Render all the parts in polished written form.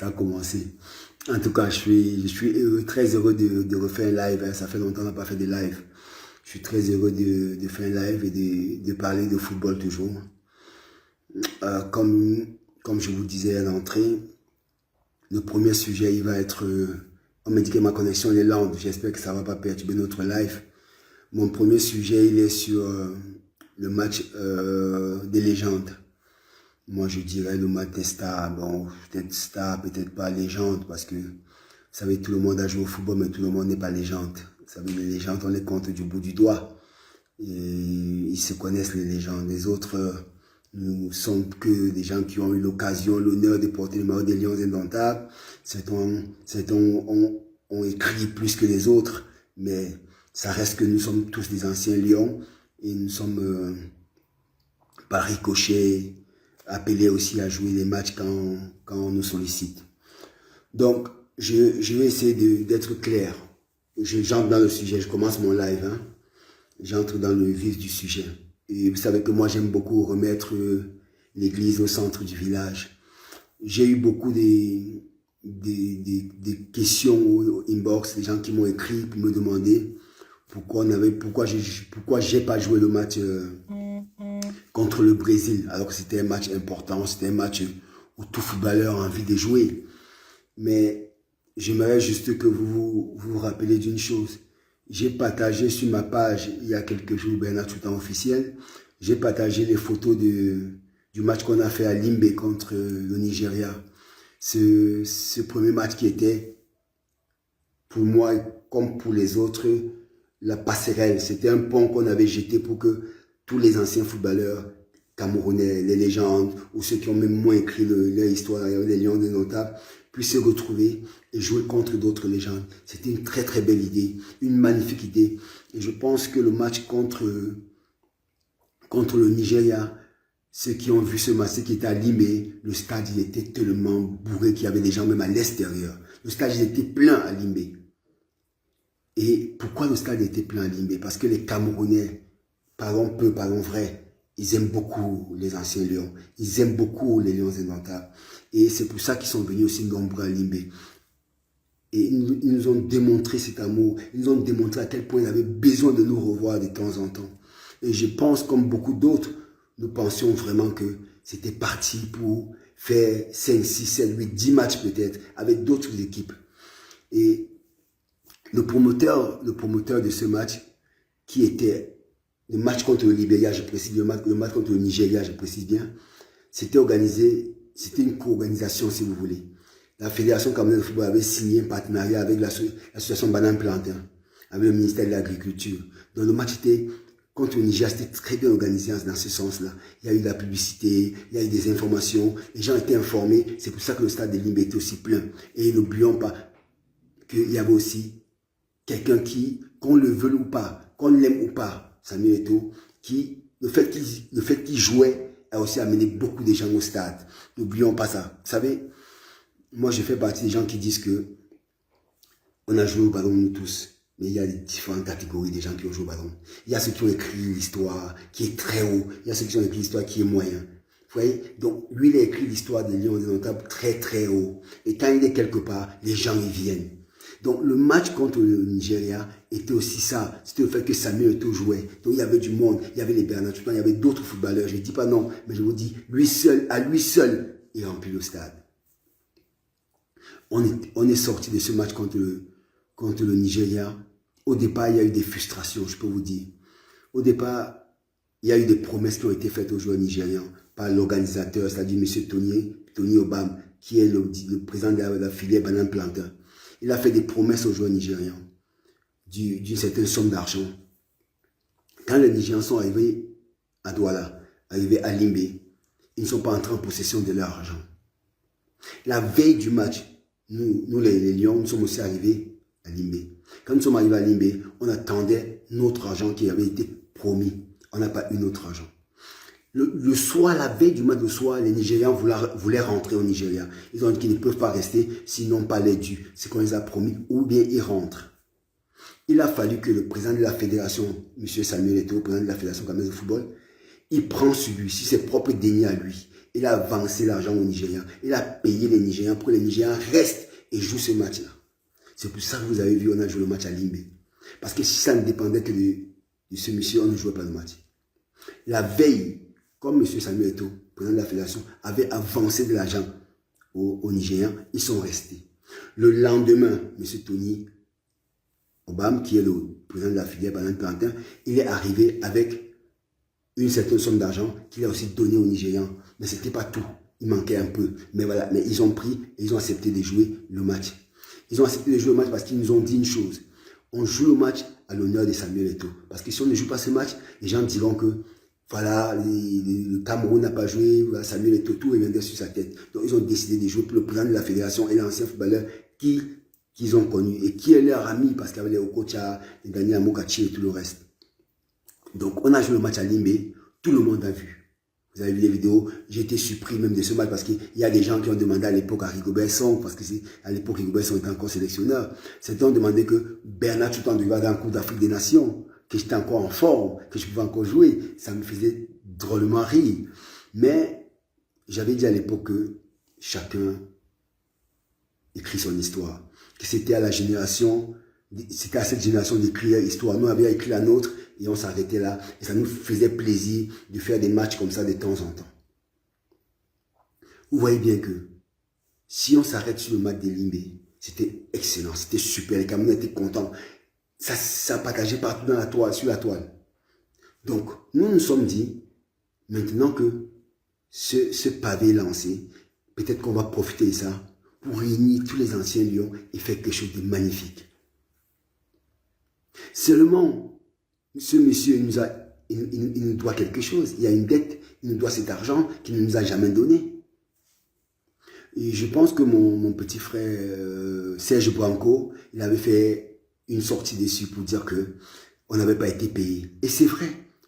ça a commencé. En tout cas, je suis très heureux de refaire un live. Hein. Ça fait longtemps qu'on n'a pas fait de live. Je suis très heureux de faire un live et de parler de football toujours. Comme je vous disais à l'entrée, le premier sujet, il va être... on m'a dit que ma connexion est lente. J'espère que ça ne va pas perturber notre live. Mon premier sujet, il est sur le match des légendes. Moi, je dirais le match des stars. Bon, peut-être star, peut-être pas légende, parce que, vous savez, tout le monde a joué au football, mais tout le monde n'est pas légende. Vous savez, les légendes, on les compte du bout du doigt. Et ils se connaissent, les légendes. Les autres, nous sommes que des gens qui ont eu l'occasion, l'honneur de porter le maillot des Lions indomptables. Certains ont écrit plus que les autres, mais ça reste que nous sommes tous des anciens lions et nous sommes par ricochet appelés aussi à jouer les matchs quand on nous sollicite. Donc, je vais essayer d'être clair. J'entre dans le sujet, je commence mon live. Hein. J'entre dans le vif du sujet. Et vous savez que moi, j'aime beaucoup remettre l'église au centre du village. J'ai eu beaucoup des questions au inbox, des gens qui m'ont écrit pour me demander pourquoi j'ai pas joué le match contre le Brésil, alors que c'était un match important, c'était un match où tout footballeur a envie de jouer. Mais j'aimerais juste que vous rappeliez d'une chose. J'ai partagé sur ma page, il y a quelques jours, Bernard Toutan officiel, j'ai partagé les photos du match qu'on a fait à Limbe contre le Nigeria. Ce premier match qui était, pour moi, comme pour les autres, la passerelle. C'était un pont qu'on avait jeté pour que tous les anciens footballeurs camerounais, les légendes, ou ceux qui ont même moins écrit leur histoire, les Lions des notables, puissent se retrouver et jouer contre d'autres légendes. C'était une très très belle idée, une magnifique idée. Et je pense que le match contre le Nigeria, ceux qui ont vu ce match, ceux qui étaient à Limbe, le stade il était tellement bourré qu'il y avait des gens même à l'extérieur. Le stade il était plein à Limbe. Et pourquoi le stade était plein à Limbe? Parce que les Camerounais, parlons peu, parlons vrai, ils aiment beaucoup les anciens lions. Ils aiment beaucoup les lions indomptables. Et c'est pour ça qu'ils sont venus aussi nombreux à Limbe. Et ils nous ont démontré cet amour. Ils nous ont démontré à quel point ils avaient besoin de nous revoir de temps en temps. Et je pense, comme beaucoup d'autres, nous pensions vraiment que c'était parti pour faire 5, 6, 7, 8, 10 matchs peut-être avec d'autres équipes. Et le promoteur de ce match, qui était le match contre le Libéria, je précise, le match contre le Nigeria, je précise bien, c'était organisé, c'était une co-organisation si vous voulez. La Fédération camerounaise de football avait signé un partenariat avec l'association Banane Plantain, avec le ministère de l'Agriculture. Donc le match était contre le Nigeria, c'était très bien organisé dans ce sens-là. Il y a eu de la publicité, il y a eu des informations, les gens étaient informés, c'est pour ça que le stade de Limbe était aussi plein. Et n'oublions pas qu'il y avait aussi quelqu'un qui, qu'on le veuille ou pas, qu'on l'aime ou pas, Samuel Eto'o, qui, le fait qu'il jouait a aussi amené beaucoup de gens au stade. N'oublions pas ça. Vous savez, moi je fais partie des gens qui disent que on a joué au ballon nous tous, mais il y a différentes catégories des gens qui ont joué au ballon. Il y a ceux qui ont écrit l'histoire qui est très haut, il y a ceux qui ont écrit l'histoire qui est moyen. Vous voyez? Donc lui il a écrit l'histoire des Lions indomptables très très haut. Et quand il est quelque part, les gens y viennent. Donc le match contre le Nigeria était aussi ça. C'était le fait que Samuel Eto'o jouait. Donc il y avait du monde, il y avait les Bernard Toutan, il y avait d'autres footballeurs. Je ne dis pas non, mais je vous dis, à lui seul, il remplit le stade. On est sorti de ce match contre le Nigeria. Au départ, il y a eu des frustrations, je peux vous dire. Au départ, il y a eu des promesses qui ont été faites aux joueurs nigérians par l'organisateur, c'est-à-dire M. Tony Obam, qui est le président de la filière Banane Plantain. Il a fait des promesses aux joueurs nigérians d'une certaine somme d'argent. Quand les Nigérians sont arrivés à Douala, arrivés à Limbe, ils ne sont pas entrés en possession de leur argent. La veille du match, nous les Lions, nous sommes aussi arrivés à Limbe. Quand nous sommes arrivés à Limbe, on attendait notre argent qui avait été promis. On n'a pas eu notre argent. Le soir, la veille du match, le soir, les Nigérians voulaient rentrer au Nigeria. Ils ont dit qu'ils ne peuvent pas rester s'ils pas les dus. C'est qu'on les a promis, ou bien ils rentrent. Il a fallu que le président de la fédération, M. Samuel Eto'o, président de la fédération camerounaise de football, il prend sur lui, sur ses propres deniers à lui. Il a avancé l'argent aux Nigérians. Il a payé les Nigérians pour que les Nigérians restent et jouent ce match-là. C'est pour ça que vous avez vu, on a joué le match à Limbe. Parce que si ça ne dépendait que de ce monsieur, on ne jouait pas le match. La veille, comme M. Samuel Eto'o, président de la fédération, avait avancé de l'argent aux Nigériens, ils sont restés. Le lendemain, M. Tony Obama, qui est le président de la filière pendant 30 ans, il est arrivé avec une certaine somme d'argent qu'il a aussi donné aux Nigérians. Mais ce n'était pas tout. Il manquait un peu. Mais voilà, mais ils ont pris et ils ont accepté de jouer le match. Ils ont accepté de jouer le match parce qu'ils nous ont dit une chose. On joue le match à l'honneur de Samuel Eto'o. Parce que si on ne joue pas ce match, les gens diront que voilà, le Cameroun n'a pas joué, voilà, Samuel Eto'o, tout reviendrait sur sa tête. Donc ils ont décidé de jouer pour le président de la fédération et l'ancien footballeur qu'ils ont connu et qui est leur ami parce qu'il y avait les Okocha, les Daniel Amokachi et tout le reste. Donc on a joué le match à Limbe, tout le monde a vu. Vous avez vu les vidéos, j'ai été surpris même de ce match parce qu'il y a des gens qui ont demandé à l'époque à Rigobert Song, parce que à l'époque Rigobert Song était encore sélectionneur, certains ont demandé que Bernard Toutan devait aller en Coupe d'Afrique des Nations, que j'étais encore en forme, que je pouvais encore jouer. Ça me faisait drôlement rire. Mais j'avais dit à l'époque que chacun écrit son histoire, que c'était à la génération, c'était à cette génération d'écrire l'histoire. Nous avions écrit la nôtre et on s'arrêtait là. Et ça nous faisait plaisir de faire des matchs comme ça de temps en temps. Vous voyez bien que si on s'arrête sur le match de Limbe, c'était excellent, c'était super. Les Camerounais étaient contents. Ça partageait partout dans la toile, sur la toile. Donc, nous nous sommes dit, maintenant que ce pavé est lancé, peut-être qu'on va profiter de ça pour réunir tous les anciens lions et faire quelque chose de magnifique. Seulement, ce monsieur il nous doit quelque chose. Il y a une dette, il nous doit cet argent qu'il ne nous a jamais donné. Et je pense que mon petit frère Serge Branco, il avait fait une sortie dessus pour dire que on n'avait pas été payé. Et c'est vrai,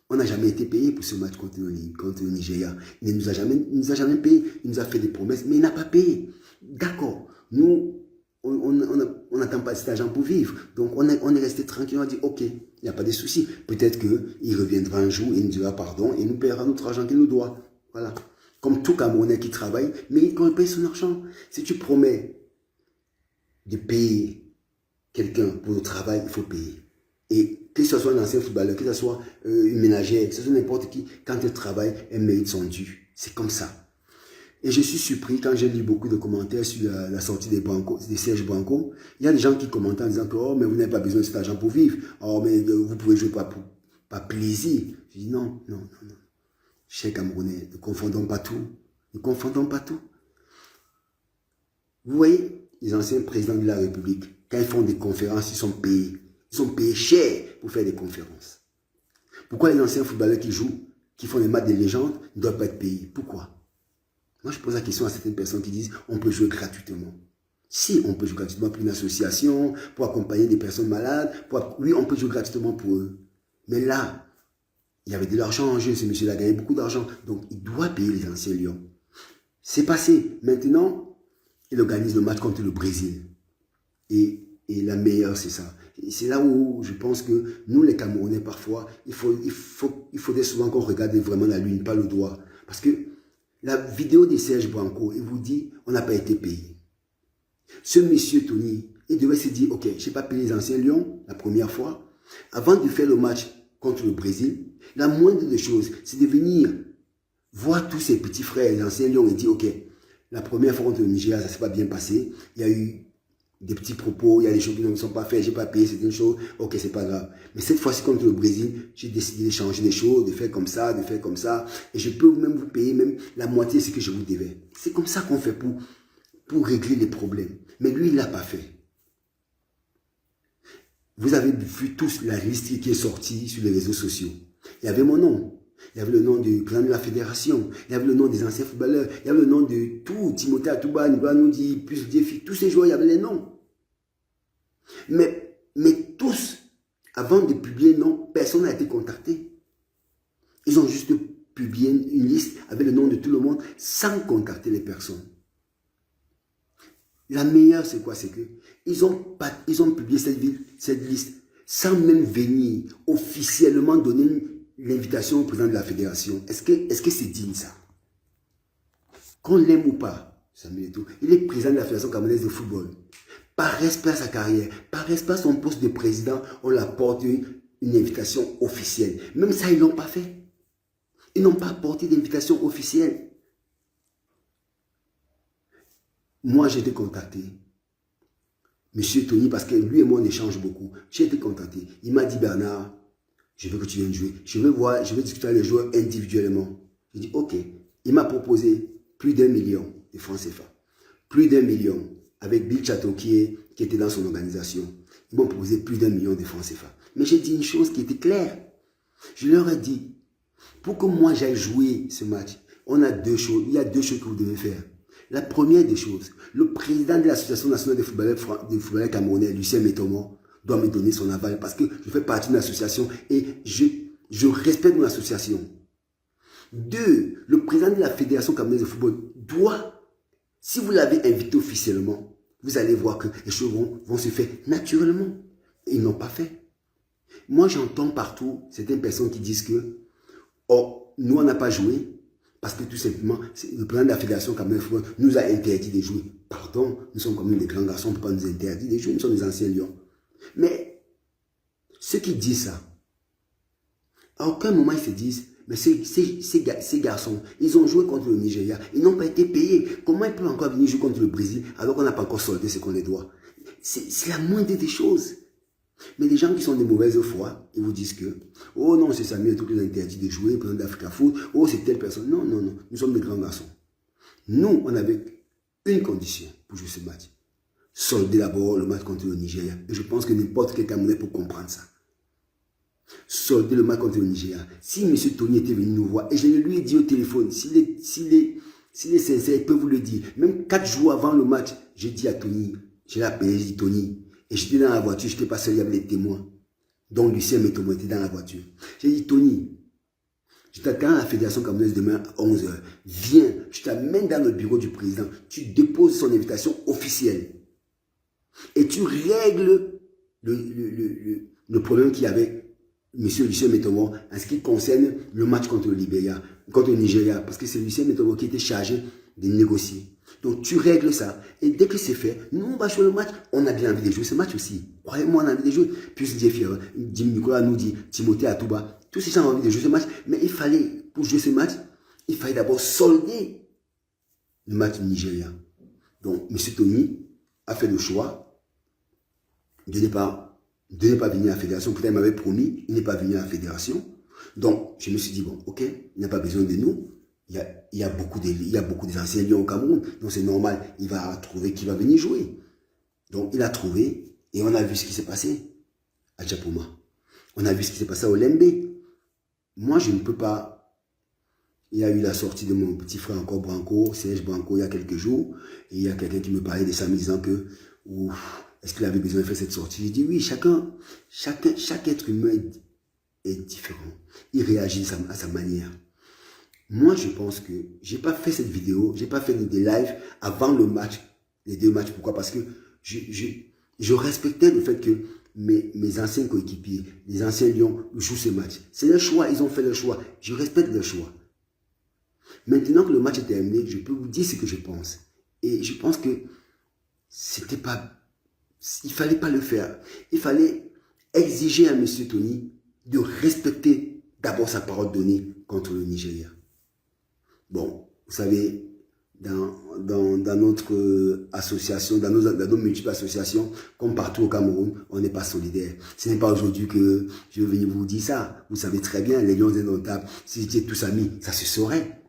on n'a jamais été payé pour ce match contre le Nigeria. Il ne nous a jamais payé. Il nous a fait des promesses, mais il n'a pas payé. D'accord, nous, on n'attend pas cet argent pour vivre. Donc, on est resté tranquille, on a dit, ok, il n'y a pas de souci. Peut-être qu'il reviendra un jour, il nous dira pardon et nous paiera notre argent qu'il nous doit. Voilà. Comme tout Camerounais qui travaille, mais quand il paye son argent, si tu promets de payer quelqu'un pour le travail, il faut payer. Et que ce soit un ancien footballeur, que ce soit une ménagère, que ce soit n'importe qui, quand elle travaille, elle mérite son dû. C'est comme ça. Et je suis surpris quand j'ai lu beaucoup de commentaires sur la sortie de Serge Branco. Il y a des gens qui commentent en disant que oh, mais vous n'avez pas besoin de cet argent pour vivre. Oh, mais vous pouvez jouer pas plaisir. Je dis non. Chers Camerounais, ne confondons pas tout. Ne confondons pas tout. Vous voyez, les anciens présidents de la République, quand ils font des conférences, ils sont payés. Ils sont payés cher pour faire des conférences. Pourquoi les anciens footballeurs qui jouent, qui font des matchs de légende, ne doivent pas être payés? Pourquoi? Moi, je pose la question à certaines personnes qui disent on peut jouer gratuitement. Si, on peut jouer gratuitement pour une association, pour accompagner des personnes malades. Oui, on peut jouer gratuitement pour eux. Mais là, il y avait de l'argent en jeu. Ce monsieur-là a gagné beaucoup d'argent. Donc, il doit payer les anciens lions. C'est passé. Maintenant, il organise le match contre le Brésil. Et la meilleure, c'est ça. C'est là où je pense que nous, les Camerounais, parfois, il faudrait souvent qu'on regarde vraiment la lune, pas le doigt. Parce que la vidéo de Serge Branco, il vous dit, on n'a pas été payé. Ce monsieur Tony, il devait se dire, ok, je n'ai pas payé les anciens lions la première fois. Avant de faire le match contre le Brésil, la moindre des choses, c'est de venir voir tous ses petits frères, les anciens lions, et dire, ok, la première fois contre le Nigeria, ça ne s'est pas bien passé. Il y a eu des petits propos, il y a des choses qui ne sont pas faites, je n'ai pas payé certaines choses, ok, c'est pas grave. Mais cette fois-ci, contre le Brésil, j'ai décidé de changer les choses, de faire comme ça, et je peux même vous payer même la moitié de ce que je vous devais. C'est comme ça qu'on fait pour régler les problèmes. Mais lui, il ne l'a pas fait. Vous avez vu tous la liste qui est sortie sur les réseaux sociaux. Il y avait mon nom. Il y avait le nom du président de la fédération. Il y avait le nom des anciens footballeurs. Il y avait le nom de tout. Timothée Atouba, Niba Noudi, plus Défi. Tous ces joueurs, il y avait les noms. Mais tous, avant de publier non, personne n'a été contacté. Ils ont juste publié une liste avec le nom de tout le monde sans contacter les personnes. La meilleure, c'est quoi? C'est que ils ont publié cette liste sans même venir officiellement donner l'invitation au président de la fédération. Est-ce que c'est digne ça? qu'on l'aime ou pas, Samuel Eto'o, il est président de la Fédération camerounaise de football. Par respect à sa carrière, par respect à son poste de président, on l'apporte une invitation officielle. Même ça, ils ne l'ont pas fait. Ils n'ont pas apporté d'invitation officielle. Moi, j'ai été contacté. Monsieur Tony, parce que lui et moi, on échange beaucoup. J'ai été contacté. Il m'a dit, Bernard, je veux que tu viennes jouer. Je veux discuter avec les joueurs individuellement. J'ai dit, ok. Il m'a proposé plus d'1 million de francs CFA. Plus d'1 million avec Bill Chateau qui était dans son organisation. Ils m'ont proposé plus d'1 million de francs CFA. Mais j'ai dit une chose qui était claire. Je leur ai dit, pour que moi j'aille jouer ce match, on a deux choses. Il y a deux choses que vous devez faire. La première des choses, le président de l'Association nationale des footballeurs camerounais, Lucien Métomo, doit me donner son aval parce que je fais partie de l'association et je respecte mon association. Deux, le président de la Fédération camerounaise de football doit, si vous l'avez invité officiellement, vous allez voir que les choses vont se faire naturellement. Et ils n'ont pas fait. Moi, j'entends partout certaines personnes qui disent que oh, nous, on n'a pas joué parce que tout simplement, le président de la Fédération camerounaise de football nous a interdit de jouer. Pardon, nous sommes comme des grands garçons, on ne peut pas nous interdire de jouer, nous sommes des anciens lions. Mais ceux qui disent ça, à aucun moment ils se disent, mais ces garçons, ils ont joué contre le Nigeria, ils n'ont pas été payés. Comment ils peuvent encore venir jouer contre le Brésil alors qu'on n'a pas encore soldé ce qu'on les doit? C'est la moindre des choses. Mais les gens qui sont de mauvaise foi, ils vous disent que, oh non, c'est Samuel Eto'o qui nous a interdit de jouer, président d'Africa Foot, oh c'est telle personne. Non, non, non, nous sommes des grands garçons. Nous, on avait une condition pour jouer ce match. Solder d'abord le match contre le Nigeria. Et je pense que n'importe quel Camerounais peut comprendre ça. Solder le match contre le Nigeria. Si M. Tony était venu nous voir, et je lui ai dit au téléphone, s'il est sincère, il peut vous le dire. Même 4 jours avant le match, j'ai dit à Tony, j'ai appelé, j'ai dit Tony, et j'étais dans la voiture, je n'étais pas seul, il y avait les témoins. Donc Lucien Métomo était dans la voiture. J'ai dit Tony, je t'attends à la Fédération camerounaise demain à 11 h. Viens, je t'amène dans le bureau du président. Tu déposes son invitation officielle. Et tu règles le problème qu'il y avait M. Lucien Métomo en ce qui concerne le match contre le Nigeria. Parce que c'est Lucien Métomo qui était chargé de négocier. Donc tu règles ça. Et dès que c'est fait, nous on va jouer le match. On a bien envie de jouer ce match aussi. Croyez-moi, on a envie de jouer. Puis Jim Nicolas nous dit, Timothée Atouba, tous ces gens ont envie de jouer ce match. Mais il fallait, pour jouer ce match, il fallait d'abord solder le match du Nigeria. Donc M. Tony a fait le choix de ne pas venir à la fédération. Peut-être il m'avait promis, il n'est pas venu à la fédération. Donc je me suis dit, bon, ok, il n'a pas besoin de nous. Il y a beaucoup d'anciens lions au Cameroun, donc c'est normal, il va trouver qui va venir jouer. Donc il a trouvé, et on a vu ce qui s'est passé à Djapoma. On a vu ce qui s'est passé au Lembe. Moi, je ne peux pas. Il y a eu la sortie de mon petit frère encore Branco, Serge Branco, il y a quelques jours, et il y a quelqu'un qui me parlait de ça, me disant que, est-ce qu'il avait besoin de faire cette sortie? J'ai dit oui, chaque être humain est différent. Il réagit à sa manière. Moi, je pense que j'ai pas fait cette vidéo, j'ai pas fait des lives avant le match, les 2 matchs. Pourquoi? Parce que je respectais le fait que mes anciens coéquipiers, les anciens Lions, jouent ce match. C'est leur choix, ils ont fait leur choix. Je respecte leur choix. Maintenant que le match est terminé, je peux vous dire ce que je pense. Et je pense que c'était pas, il fallait pas le faire. Il fallait exiger à M. Tony de respecter d'abord sa parole donnée contre le Nigeria. Bon, vous savez, dans notre association, dans nos multiples associations, comme partout au Cameroun, on n'est pas solidaire. Ce n'est pas aujourd'hui que je vais venir vous dire ça. Vous savez très bien, les lions indomptables, si vous étiez tous amis, ça se saurait.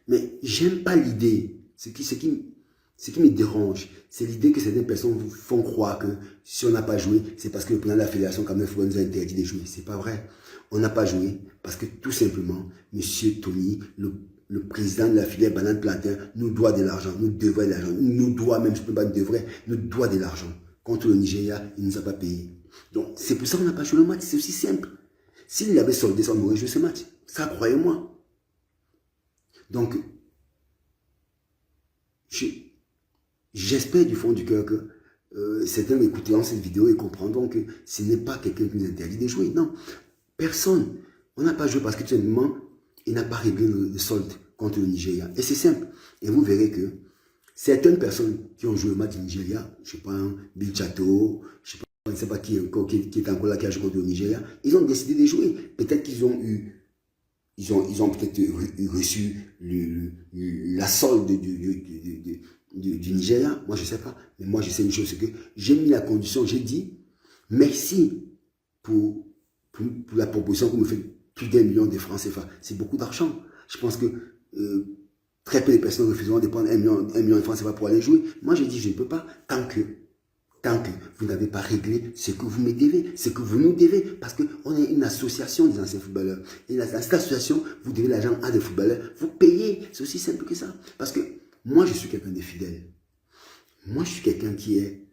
Mais j'aime pas l'idée. Ce qui me dérange, c'est l'idée que certaines personnes vous font croire que si on n'a pas joué, c'est parce que le président de la Fédération camerounaise nous a interdit de jouer. C'est pas vrai. On n'a pas joué parce que tout simplement, M. Tony, le président de la filière banane plantain, nous doit de l'argent. Nous devons de l'argent. Nous doit, même je ne peux pas devrait, nous doit de l'argent. Contre le Nigeria, il ne nous a pas payé. Donc, c'est pour ça qu'on n'a pas joué le match. C'est aussi simple. S'il avait soldé ça, on aurait joué ce match. Ça, croyez-moi. Donc, j'espère du fond du cœur que certains écouteront cette vidéo et comprendront que ce n'est pas quelqu'un qui nous interdit de jouer. Non, personne. On n'a pas joué parce que tout simplement, il n'a pas réglé le solde contre le Nigeria. Et c'est simple. Et vous verrez que certaines personnes qui ont joué le match du Nigeria, je ne sais pas, Bill Chateau, je ne sais pas qui est encore là, qui a joué contre le Nigeria, ils ont décidé de jouer. Peut-être qu'ils ont eu, ils ont peut-être reçu la solde du Nigeria. Moi, je ne sais pas. Mais moi, je sais une chose, c'est que j'ai mis la condition, j'ai dit, merci pour la proposition que vous me faites, plus d'1 million de francs CFA. C'est beaucoup d'argent. Je pense que très peu de personnes refuseront de prendre 1 million de francs CFA pour aller jouer. Moi, je dis, je ne peux pas, tant que vous n'avez pas réglé ce que vous me devez, ce que vous nous devez, parce qu'on est une association des anciens footballeurs. Et dans cette association, vous devez l'argent à des footballeurs, vous payez. C'est aussi simple que ça. Parce que moi, je suis quelqu'un de fidèle. Moi, je suis quelqu'un qui est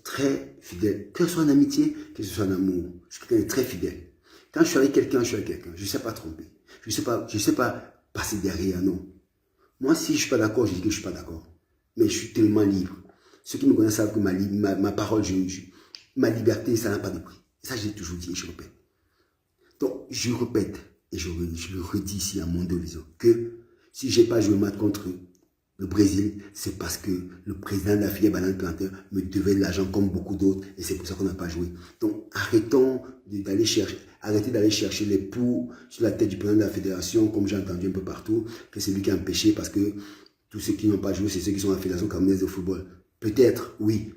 très fidèle, que ce soit en amitié, que ce soit en amour. Je suis quelqu'un de très fidèle. Quand je suis avec quelqu'un, je suis avec quelqu'un. Je ne sais pas tromper. Je ne sais pas passer derrière, non. Moi, si je ne suis pas d'accord, je dis que je ne suis pas d'accord. Mais je suis tellement libre. Ceux qui me connaissent savent que ma parole, ma liberté, ça n'a pas de prix. Ça, je l'ai toujours dit et je répète. Donc, je répète et je le redis ici à mon vision que si je n'ai pas joué le match contre le Brésil, c'est parce que le président de la filière Banane Plantain me devait de l'argent comme beaucoup d'autres et c'est pour ça qu'on n'a pas joué. Donc, arrêtons d'aller chercher les poux sur la tête du président de la fédération, comme j'ai entendu un peu partout, que c'est lui qui a empêché parce que tous ceux qui n'ont pas joué, c'est ceux qui sont à la Fédération camerounaise de football. Peut-être, oui,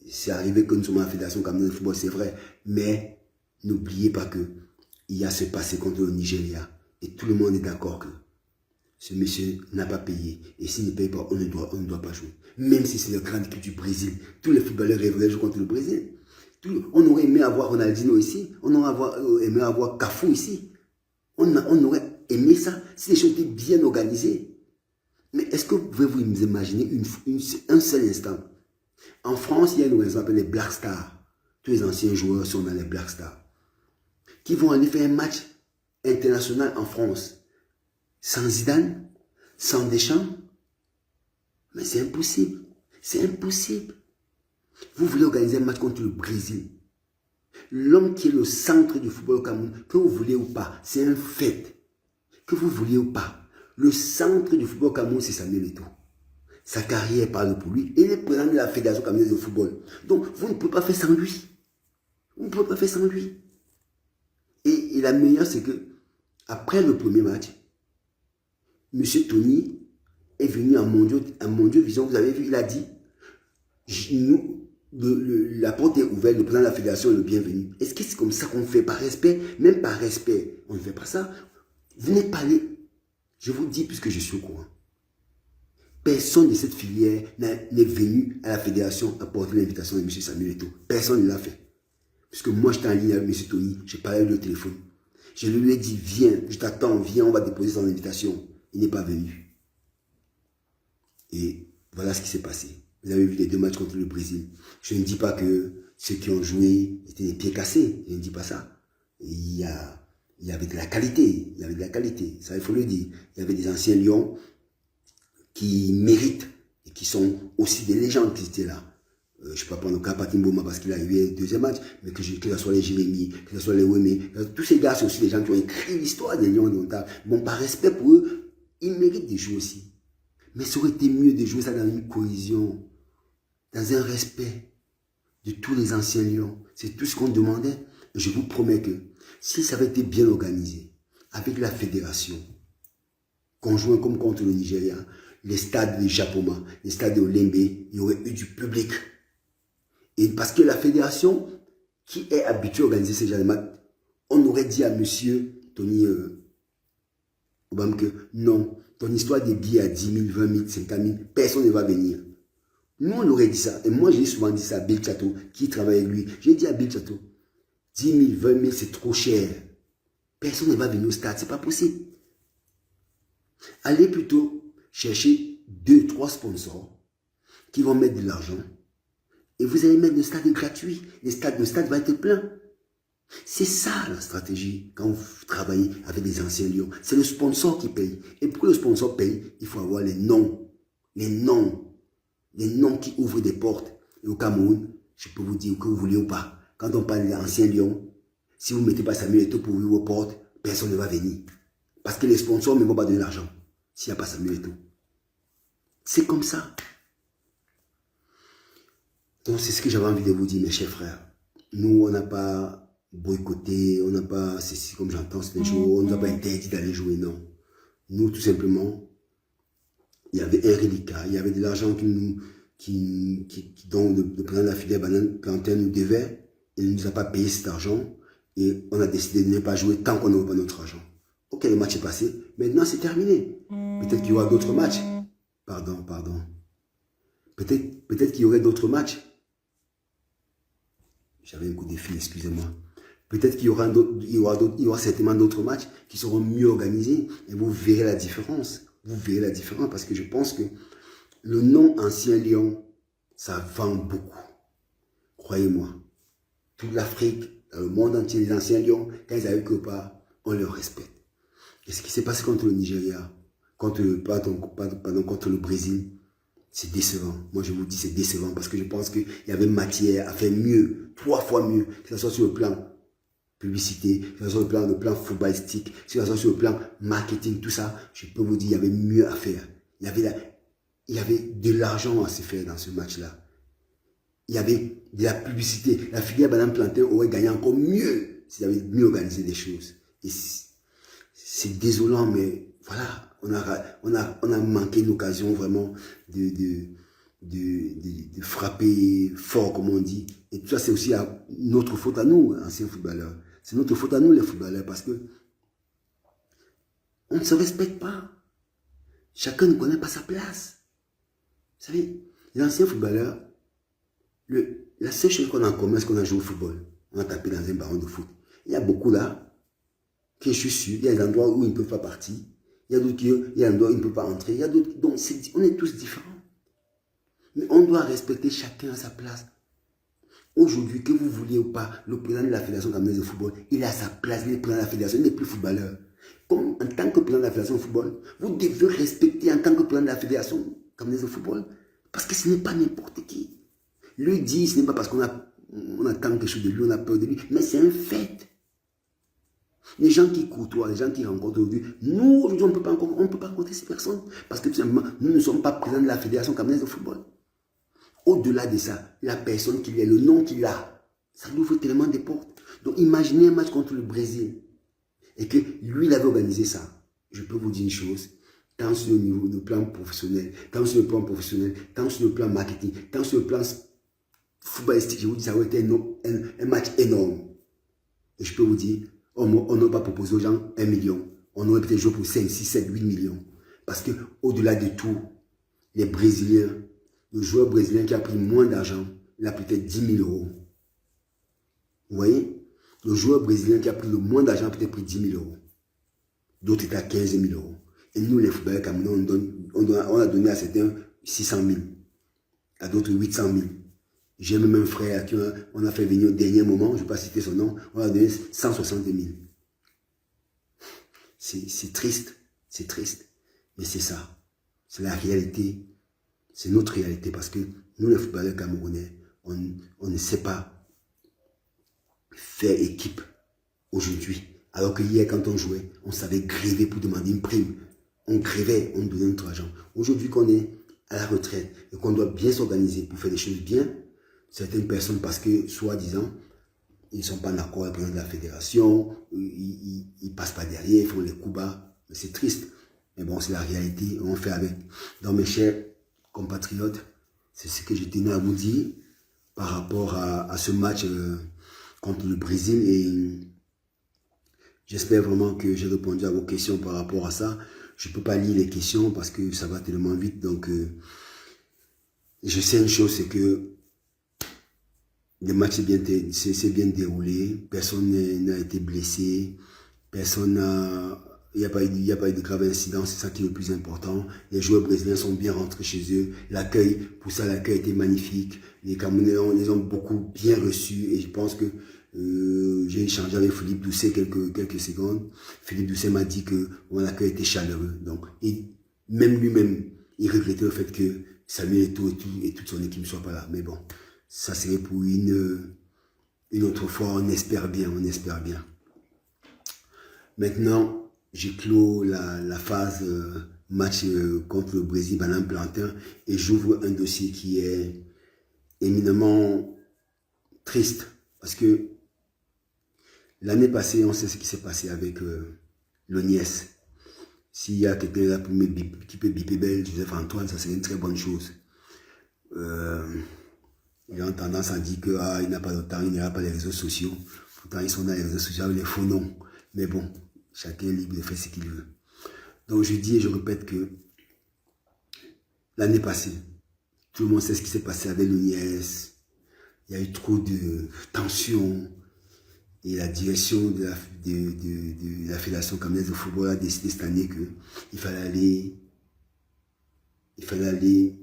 c'est arrivé que nous sommes à la Fédération camerounaise de football, c'est vrai. Mais n'oubliez pas qu'il y a ce passé contre le Nigeria. Et tout le monde est d'accord que ce monsieur n'a pas payé. Et s'il ne paye pas, on ne doit pas jouer. Même si c'est le grand équipe du Brésil. Tous les footballeurs rêveraient de jouer contre le Brésil. On aurait aimé avoir Ronaldinho ici. On aurait aimé avoir Cafu ici. On aurait aimé ça si les choses étaient bien organisées. Mais est-ce que vous pouvez vous imaginer un seul instant? En France, il y a une organisation appelée les Black Stars. Tous les anciens joueurs sont dans les Black Stars. Qui vont aller faire un match international en France. Sans Zidane, sans Deschamps. Mais c'est impossible. C'est impossible. Vous voulez organiser un match contre le Brésil. L'homme qui est le centre du football au Cameroun, que vous voulez ou pas, c'est un fait. Que vous voulez ou pas. Le centre du football au Cameroun, c'est Samuel Eto'o. Sa carrière parle pour lui. Et il est président de la Fédération camerounaise de football. Donc, vous ne pouvez pas faire sans lui. Vous ne pouvez pas faire sans lui. Et la meilleure, c'est que, après le premier match, M. Tony est venu en Mondiaux Vision. Vous avez vu, il a dit, la porte est ouverte, le président de la Fédération est le bienvenu. Est-ce que c'est comme ça qu'on fait par respect? Même par respect, on ne fait pas ça. Venez parler. Je vous dis, puisque je suis au courant, personne de cette filière n'est venu à la fédération apporter l'invitation de M. Samuel Eto'o. Personne ne l'a fait. Puisque moi, j'étais en ligne avec M. Tony, j'ai parlé avec le téléphone. Je lui ai dit, viens, je t'attends, viens, on va déposer son invitation. Il n'est pas venu. Et voilà ce qui s'est passé. Vous avez vu les 2 matchs contre le Brésil. Je ne dis pas que ceux qui ont joué étaient des pieds cassés. Je ne dis pas ça. Il y avait de la qualité. Il y avait de la qualité. Ça, il faut le dire. Il y avait des anciens lions qui méritent et qui sont aussi des légendes qui étaient là. Je ne vais pas prendre le cas Patim Boma parce qu'il a eu un 2e match, mais que ce soit les Jérémy, que ce soit les Wemé, tous ces gars, c'est aussi des gens qui ont écrit l'histoire des Lions d'Ontario. Bon, par respect pour eux, ils méritent de jouer aussi. Mais ça aurait été mieux de jouer ça dans une cohésion, dans un respect de tous les anciens Lions. C'est tout ce qu'on demandait. Je vous promets que si ça avait été bien organisé, avec la fédération, conjoint comme contre le Nigeria, les stades de Japoma, les stades de Olembe, il y aurait eu du public. Et parce que la fédération, qui est habituée à organiser ces genres de matchs, on aurait dit à monsieur Tony Obama que non, ton histoire des billets à 10 000, 20 000, 50 000, personne ne va venir. Nous, on aurait dit ça. Et moi, j'ai souvent dit ça à Bill Chateau, qui travaille avec lui. J'ai dit à Bill Chateau, 10 000, 20 000, c'est trop cher. Personne ne va venir au stade, c'est pas possible. Allez plutôt chercher 2, 3 sponsors qui vont mettre de l'argent et vous allez mettre le stade gratuit. Le stade va être plein. C'est ça la stratégie quand vous travaillez avec des anciens lions. C'est le sponsor qui paye. Et pour que le sponsor paye, il faut avoir les noms. Les noms qui ouvrent des portes. Et au Cameroun, je peux vous dire que vous voulez ou pas. Quand on parle des anciens lions, si vous ne mettez pas Samuel Eto'o pour ouvrir vos portes, personne ne va venir. Parce que les sponsors ne vont pas donner l'argent s'il n'y a pas Samuel Eto'o. C'est comme ça. Donc, c'est ce que j'avais envie de vous dire, mes chers frères. Nous, on n'a pas boycotté, on n'a pas, c'est comme j'entends certains jours, on ne nous a pas interdit d'aller jouer, non. Nous, tout simplement, il y avait un reliquat, il y avait de l'argent dont le président de la filière banane plantain nous devait. Il ne nous a pas payé cet argent et on a décidé de ne pas jouer tant qu'on n'aura pas notre argent. Ok, le match est passé, maintenant c'est terminé. Peut-être qu'il y aura d'autres matchs. Pardon. Peut-être qu'il y aurait d'autres matchs. J'avais un coup de fil, excusez-moi. Peut-être qu'il y aura certainement d'autres matchs qui seront mieux organisés et vous verrez la différence. Vous verrez la différence parce que je pense que le nom Ancien Lion, ça vend beaucoup. Croyez-moi. Toute l'Afrique, le monde entier, les Anciens Lions, quand ils arrivent quelque part, on leur respecte. Et ce qui s'est passé contre le Nigeria, contre le Brésil, c'est décevant. Moi, je vous dis, c'est décevant parce que je pense qu'il y avait matière à faire mieux, 3 fois mieux, que ce soit sur le plan publicité, que ce soit sur le plan footballistique, que ce soit sur le plan marketing, tout ça. Je peux vous dire, il y avait mieux à faire. Il y avait de l'argent à se faire dans ce match-là. Il y avait de la publicité. La filière banane plantain aurait gagné encore mieux s'il avait mieux organisé des choses. Et c'est désolant, mais voilà, on a manqué une occasion vraiment de frapper fort, comme on dit. Et tout ça, c'est aussi notre faute à nous, anciens footballeurs. C'est notre faute à nous, les footballeurs, parce que on ne se respecte pas. Chacun ne connaît pas sa place. Vous savez, les anciens footballeurs, la seule chose qu'on a en commun, c'est qu'on a joué au football. On a tapé dans un ballon de foot. Il y a beaucoup là, que je suis sûr, il y a des endroits où ils ne peuvent pas partir. Il y a d'autres il y a des endroits où ils ne peuvent pas entrer. Il y a d'autres, donc on est tous différents. Mais on doit respecter chacun à sa place. Aujourd'hui, que vous vouliez ou pas, le président de la Fédération camerounaise de football, il est à sa place, il est président de la Fédération, il n'est plus footballeur. Comme en tant que président de la Fédération de football, vous devez respecter en tant que président de la Fédération camerounaise de football. Parce que ce n'est pas n'importe qui. Lui dit, ce n'est pas parce qu'on attend quelque chose de lui, on a peur de lui, mais c'est un fait. Les gens qui côtoient, les gens qui rencontrent aujourd'hui, nous, aujourd'hui, on ne peut pas rencontrer ces personnes. Parce que tout simplement, nous ne sommes pas présidents de la Fédération camerounaise de football. Au-delà de ça, la personne qu'il est, le nom qu'il a, ça nous ouvre tellement des portes. Donc imaginez un match contre le Brésil et que lui, il avait organisé ça. Je peux vous dire une chose, tant sur le plan professionnel, tant sur le plan marketing, tant sur le plan footballistique, je vous dis, ça aurait été un match énorme. Et je peux vous dire, on n'aurait pas proposé aux gens 1 million. On aurait peut-être joué pour 5, 6, 7, 8 millions. Parce que au-delà de tout, les Brésiliens, le joueur brésilien qui a pris moins d'argent, il a peut-être 10 000 euros. Vous voyez? Le joueur brésilien qui a pris le moins d'argent a peut-être pris 10 000 euros. D'autres étaient à 15 000 euros. Et nous, les footballeurs camerounais, on a donné à certains 600 000. À d'autres 800 000. J'ai même un frère qui on a fait venir au dernier moment, je ne vais pas citer son nom, on a donné 160 000. C'est triste, mais c'est ça. C'est la réalité. C'est notre réalité parce que nous, les footballeurs camerounais, on ne sait pas faire équipe aujourd'hui. Alors que hier, quand on jouait, on savait gréver pour demander une prime. On grévait, on donnait notre argent. Aujourd'hui qu'on est à la retraite et qu'on doit bien s'organiser pour faire des choses bien, certaines personnes, parce que, soi-disant, ils ne sont pas d'accord avec le président de la fédération, ils ne passent pas derrière, ils font les coups bas. C'est triste. Mais bon, c'est la réalité, on fait avec. Donc, mes chers compatriotes, c'est ce que je tenais à vous dire par rapport à ce match contre le Brésil. Et j'espère vraiment que j'ai répondu à vos questions par rapport à ça. Je ne peux pas lire les questions parce que ça va tellement vite. Donc, je sais une chose, c'est que le match s'est bien déroulé. Personne n'a été blessé. Personne n'a... Il n'y a pas eu de grave incident, c'est ça qui est le plus important. Les joueurs brésiliens sont bien rentrés chez eux. L'accueil, pour ça, l'accueil était magnifique. Les Camerounais, on les ont beaucoup bien reçus. Et je pense que j'ai échangé avec Philippe Doucet quelques secondes. Philippe Doucet m'a dit que l'accueil était chaleureux. Donc, même lui-même, il regrettait le fait que Samuel Eto'o et toute son équipe ne soient pas là. Mais bon, ça serait pour une autre fois. On espère bien, on espère bien. Maintenant, j'ai clos la phase match contre le Brésil, Banane Plantain, et j'ouvre un dossier qui est éminemment triste. Parce que l'année passée, on sait ce qui s'est passé avec l'ONIES. S'il y a quelqu'un là qui peut biper Belle, Joseph Antoine, ça serait une très bonne chose. Ils ont tendance à dire qu'il n'a pas de temps, il n'ira pas les réseaux sociaux. Pourtant, ils sont dans les réseaux sociaux avec les faux noms. Mais bon, chacun est libre de faire ce qu'il veut. Donc, je dis et je répète que l'année passée, tout le monde sait ce qui s'est passé avec l'ONIES. Il y a eu trop de tensions. Et la direction de la Fédération camerounaise de football a décidé cette année qu'il fallait aller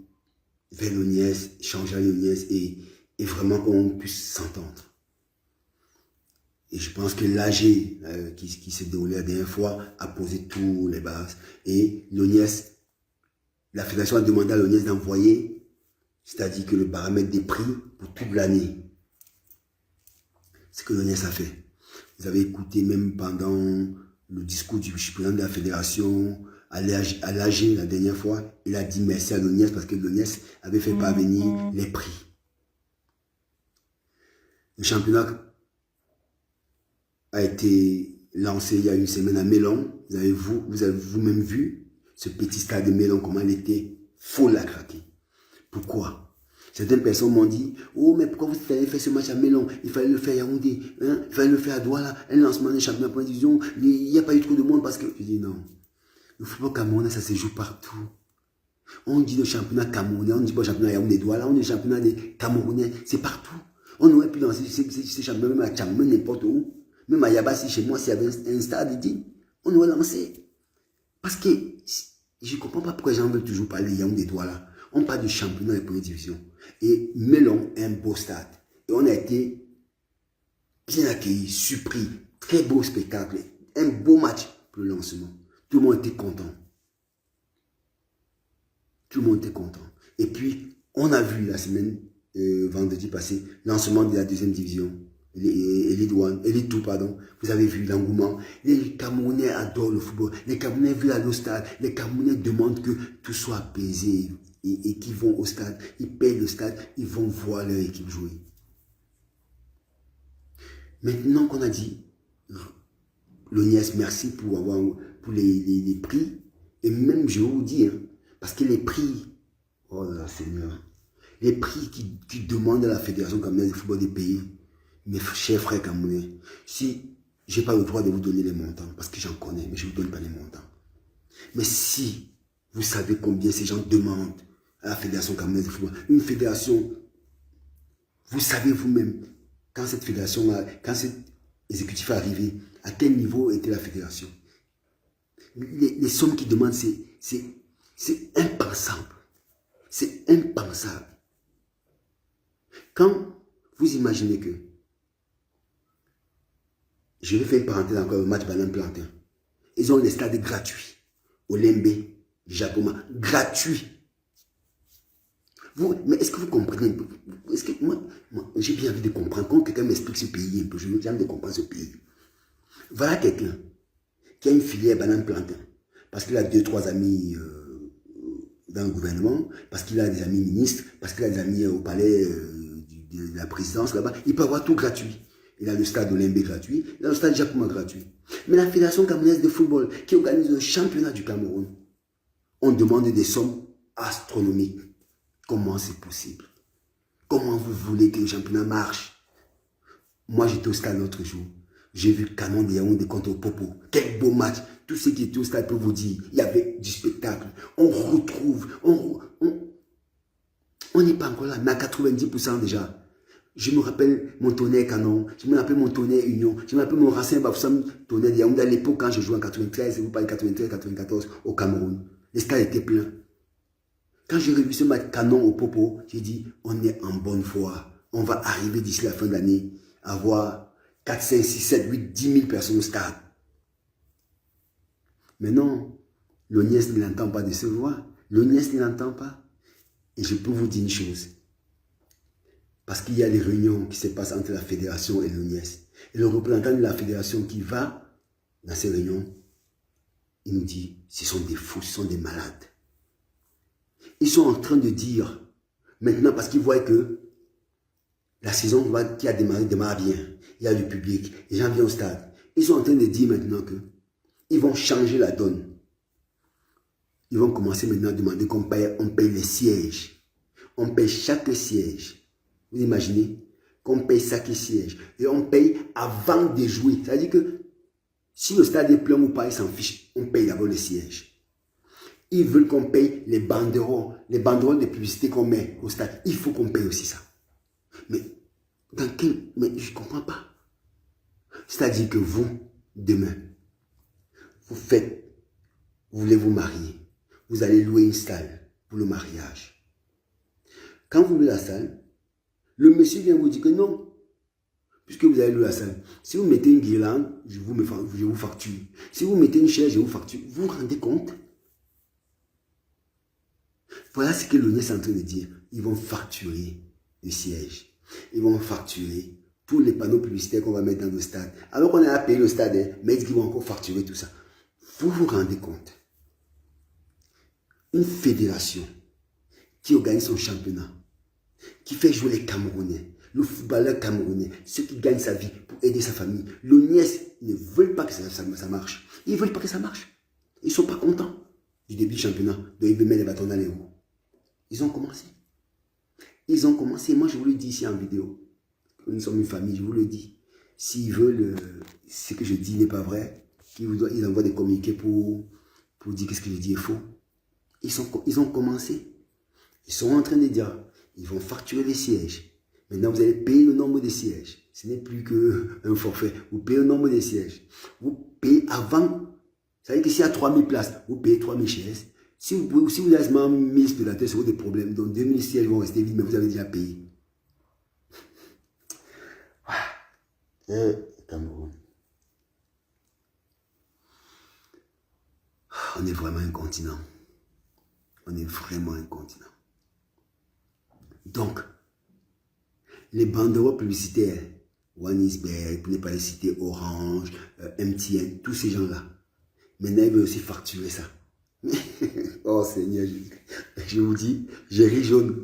vers l'ONIES, changer à l'ONIES et vraiment qu'on puisse s'entendre. Et je pense que l'AG qui s'est déroulé la dernière fois a posé toutes les bases. Et l'ONIES, la Fédération a demandé à l'ONIES d'envoyer, c'est-à-dire que le paramètre des prix pour toute l'année. Ce que l'ONIES a fait. Vous avez écouté même pendant le discours du président de la fédération à l'AG la dernière fois, il a dit merci à l'ONIES parce que l'ONIES avait fait parvenir les prix. Le championnat a été lancé il y a une semaine à Mélon. Vous avez vous-même vu ce petit stade de Mélon, comment il était folle à craquer. Pourquoi? Certaines personnes m'ont dit, oh mais pourquoi vous avez fait ce match à Mélon? Il fallait le faire à Yaoundé, hein? Il fallait le faire à Douala, un lancement des championnats pour division. Il n'y a pas eu trop de monde parce que... Je dis non. Le football camerounais, ça se joue partout. On dit le championnat camerounais, on ne dit pas le championnat Yaoundé Douala, on dit le championnat des Camerounais, c'est partout. On aurait pu lancer ces championnats même à Tchangmen, n'importe où. Même à Yabassi, chez moi, s'il y avait un stade, on aurait lancé. Parce que je ne comprends pas pourquoi les gens veulent toujours parler de Yaoundé Douala. On parle du championnat de première division. Et Mélon est un beau stade. Et on a été bien accueillis, surpris. Très beau spectacle. Un beau match pour le lancement. Tout le monde était content. Tout le monde était content. Et puis, on a vu la semaine, vendredi passé, lancement de la deuxième division. Elite 2, pardon. Vous avez vu l'engouement. Les Camerounais adorent le football. Les Camerounais veulent aller au stade. Les Camerounais demandent que tout soit apaisé. Et qui vont au stade, ils payent le stade, ils vont voir leur équipe jouer. Maintenant qu'on a dit, l'ONIES, merci pour les prix, et même je vous dis, hein, parce que les prix, oh là Seigneur, les prix qui demandent à la Fédération camerounaise de football des pays, mes chers frères camerounais, si je n'ai pas le droit de vous donner les montants, parce que j'en connais, mais je ne vous donne pas les montants. Mais si vous savez combien ces gens demandent à la Fédération camerounaise de football, une fédération, vous savez vous-même, quand cette fédération, quand cet exécutif est arrivé, à quel niveau était la fédération? Les sommes qu'ils demandent, c'est impensable. C'est impensable. Quand vous imaginez que, je vais faire une parenthèse encore, le match Banane Plantain, ils ont les stades gratuits, au Lembe, Jacoma, gratuits. Mais est-ce que vous comprenez? Est-ce que moi j'ai bien envie de comprendre. Quand quelqu'un m'explique ce pays un peu, j'ai envie de comprendre ce pays. Voilà quelqu'un qui a une filière Banane Plantain, parce qu'il a 2-3 amis dans le gouvernement, parce qu'il a des amis ministres, parce qu'il a des amis au palais de la présidence là-bas. Il peut avoir tout gratuit. Il a le stade Olymbe gratuit, il a le stade Jacoma gratuit. Mais la Fédération camerounaise de football, qui organise le championnat du Cameroun, on demande des sommes astronomiques. Comment c'est possible? Comment vous voulez que le championnat marche? Moi, j'étais au stade l'autre jour. J'ai vu Canon de Yaoundé contre Popo. Quel beau match. Tous ceux qui étaient au stade peuvent vous dire, il y avait du spectacle. On retrouve, on n'est pas encore là, mais à 90% déjà. Je me rappelle mon tonnerre Canon, je me rappelle mon tonnerre Union, je me rappelle mon Racine Bafoussam tonnerre de Yaoundé à l'époque quand je jouais en 93, vous parlez 93-94 au Cameroun. Les stades étaient pleins. Quand j'ai revu ce match Canon au Popo, j'ai dit, on est en bonne voie. On va arriver d'ici la fin de l'année à avoir 4, 5, 6, 7, 8, 10 000 personnes au stade. Mais non, l'ONIES ne l'entend pas de ce voix. L'ONIES ne l'entend pas. Et je peux vous dire une chose. Parce qu'il y a des réunions qui se passent entre la fédération et l'ONIES. Et le représentant de la fédération qui va dans ces réunions il nous dit, ce sont des fous, ce sont des malades. Ils sont en train de dire, maintenant, parce qu'ils voient que la saison qui a démarré démarre bien. Il y a du public, les gens viennent au stade. Ils sont en train de dire maintenant que ils vont changer la donne. Ils vont commencer maintenant à demander qu'on paye, on paye les sièges. On paye chaque siège. Vous imaginez? Qu'on paye chaque siège. Et on paye avant de jouer. C'est-à-dire que si le stade est plein ou pas, ils s'en fichent. On paye d'abord les sièges. Ils veulent qu'on paye les banderoles de publicité qu'on met au stade. Il faut qu'on paye aussi ça. Mais mais je ne comprends pas. C'est-à-dire que vous, demain, vous voulez vous marier. Vous allez louer une salle pour le mariage. Quand vous louez la salle, le monsieur vient vous dire que non. Puisque vous allez louer la salle. Si vous mettez une guirlande, je vous facture. Si vous mettez une chaise, je vous facture. Vous vous rendez compte? Voilà ce que l'ONU est en train de dire. Ils vont facturer le siège. Ils vont facturer tous les panneaux publicitaires qu'on va mettre dans le stade. Alors qu'on a à payer le stade, mais ils vont encore facturer tout ça. Vous vous rendez compte? Une fédération qui organise son championnat, qui fait jouer les Camerounais, le footballeur camerounais, ceux qui gagnent sa vie pour aider sa famille. L'ONIES ne veulent pas que ça marche. Ils ne veulent pas que ça marche. Ils ne sont pas contents du début du championnat. Donc ils veulent mettre les bâtons dans les roues. Ils ont commencé. Ils ont commencé. Moi, je vous le dis ici en vidéo. Nous sommes une famille, je vous le dis. S'ils veulent, ce que je dis n'est pas vrai, ils envoient des communiqués pour dire que ce que je dis est faux. Ils ont commencé. Ils sont en train de dire, ils vont facturer les sièges. Maintenant, vous allez payer le nombre de sièges. Ce n'est plus qu'un forfait. Vous payez le nombre de sièges. Vous payez avant. Ça veut dire que s'il y a 3000 places, vous payez 3000 chaises. Si vous avez seulement 1000 spectateurs, c'est des problèmes. Donc 2000 sièges vont rester vides, mais vous avez déjà payé. Cameroun. On est vraiment un continent. On est vraiment un continent. Donc, les banderoles publicitaires, Wanisberg, pour ne pas les citer, Orange, MTN, tous ces gens-là, maintenant ils veulent aussi facturer ça. Oh Seigneur, je vous dis, j'ai ri jaune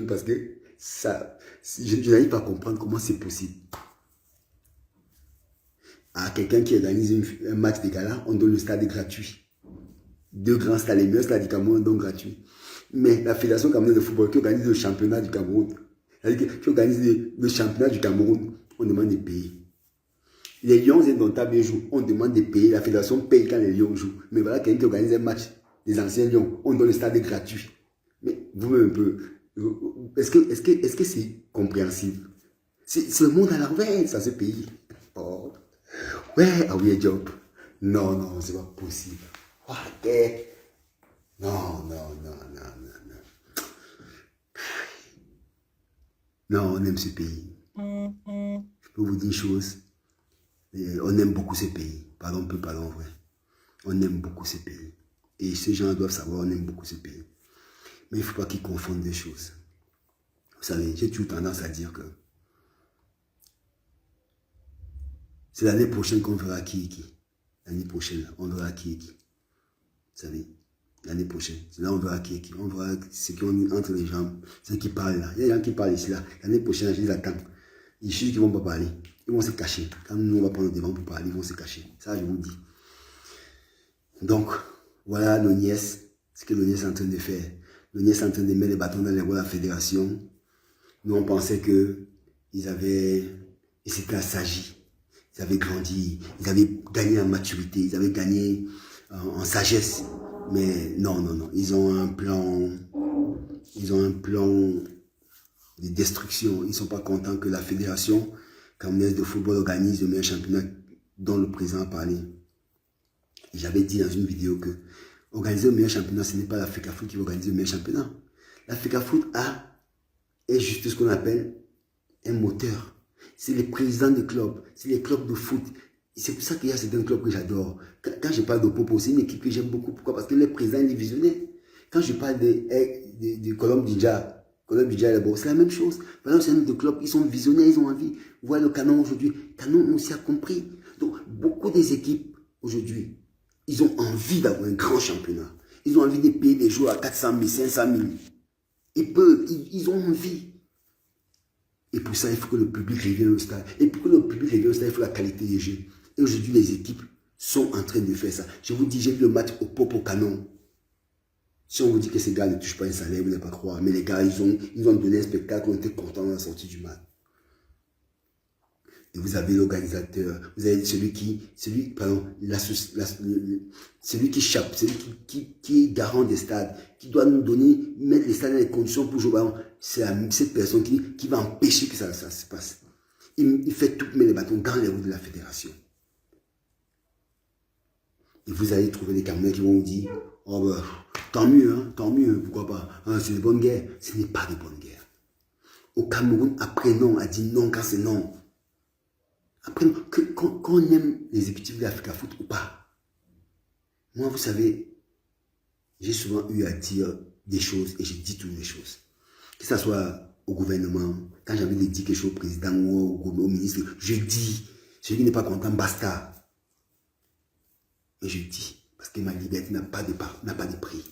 parce que ça, je n'arrive pas à comprendre comment c'est possible. À quelqu'un qui organise un match de gala, on donne le stade gratuit. 2 grands stades, les meilleurs stades du Cameroun, on donne gratuit. Mais la Fédération camerounaise de football qui organise le championnat du Cameroun, qui organise le championnat du Cameroun, on demande de payer. Les Lions indomptables jouent, on demande de payer. La Fédération paye quand les Lions jouent. Mais voilà, quelqu'un qui organise un match des anciens Lions, on donne le stade gratuit. Mais vous-même un peu, est-ce que c'est compréhensible? C'est le monde à l'envers, ça, ce pays. Oh. Ouais, ah oui, job. Non, non, c'est pas possible. Ok. Non. Non, on aime ce pays. Je peux vous dire une chose. On aime beaucoup ce pays. Pardon, vrai. On aime beaucoup ce pays. Et ces gens doivent savoir, on aime beaucoup ce pays. Mais il ne faut pas qu'ils confondent des choses. Vous savez, j'ai toujours tendance à dire que c'est l'année prochaine qu'on verra qui est qui. L'année prochaine, on verra qui est qui. Vous savez, l'année prochaine, c'est là on verra qui est qui. On verra ce qui est entre les jambes, ceux qui parlent là. Il y a des gens qui parlent ici là. L'année prochaine, je les attends. Ils chutent qu'ils ne vont pas parler. Ils vont se cacher. Quand nous, on va prendre le devant pour parler, ils vont se cacher. Ça, je vous le dis. Donc, voilà l'ONIES, ce que l'ONIES est en train de faire. L'ONIES est en train de mettre les bâtons dans les roues de la fédération. Nous, on pensait qu'ils s'étaient assagis. Ils avaient grandi, ils avaient gagné en maturité, ils avaient gagné en sagesse. Mais non. Ils ont un plan de destruction. Ils ne sont pas contents que la fédération camerounaise de football organise le meilleur championnat dont le président a parlé. J'avais dit dans une vidéo que organiser le meilleur championnat, ce n'est pas la FECAFOOT qui va organiser le meilleur championnat. La FECAFOOT est juste ce qu'on appelle un moteur. C'est les présidents des clubs, c'est les clubs de foot. C'est pour ça qu'il y a certains clubs que j'adore. Quand je parle de Popo, c'est une équipe que j'aime beaucoup. Pourquoi? Parce que les présidents, ils visionnaient. Quand je parle de Colombe Dija, c'est la même chose. Par exemple, c'est un de clubs, ils sont visionnaires, ils ont envie. Voilà le Canon aujourd'hui. Canon aussi a compris. Donc, beaucoup des équipes aujourd'hui, Ils ont envie d'avoir un grand championnat. Ils ont envie de payer des joueurs à 400 000, 500 000. Ils ont envie. Et pour ça, il faut que le public revienne au stade. Et pour que le public revienne au stade, il faut la qualité des jeux. Et aujourd'hui, les équipes sont en train de faire ça. Je vous dis, j'ai vu le match au pop au canon. Si on vous dit que ces gars ne touchent pas un salaire, vous n'allez pas croire. Mais les gars, ils ont donné un spectacle, on était contents de la sortie du match. Et vous avez l'organisateur, vous avez celui qui chape, celui qui est garant des stades, qui doit nous donner, mettre les stades dans les conditions pour jouer. C'est cette personne qui va empêcher que ça se passe. Il fait tout mettre les bâtons dans les roues de la fédération. Et vous allez trouver des Camerounais qui vont vous dire, oh ben, tant mieux, pourquoi pas. Hein, c'est des bonnes guerres. Ce n'est pas des bonnes guerres. Au Cameroun, après non, a dit non quand c'est non. Après, quand on aime les exécutifs de l'Africa Foot ou pas, moi, vous savez, j'ai souvent eu à dire des choses et j'ai dit toutes les choses. Que ce soit au gouvernement, quand j'ai envie de dire quelque chose au président ou au ministre, je dis, celui qui n'est pas content, basta. Et je dis, parce que ma liberté n'a pas de prix.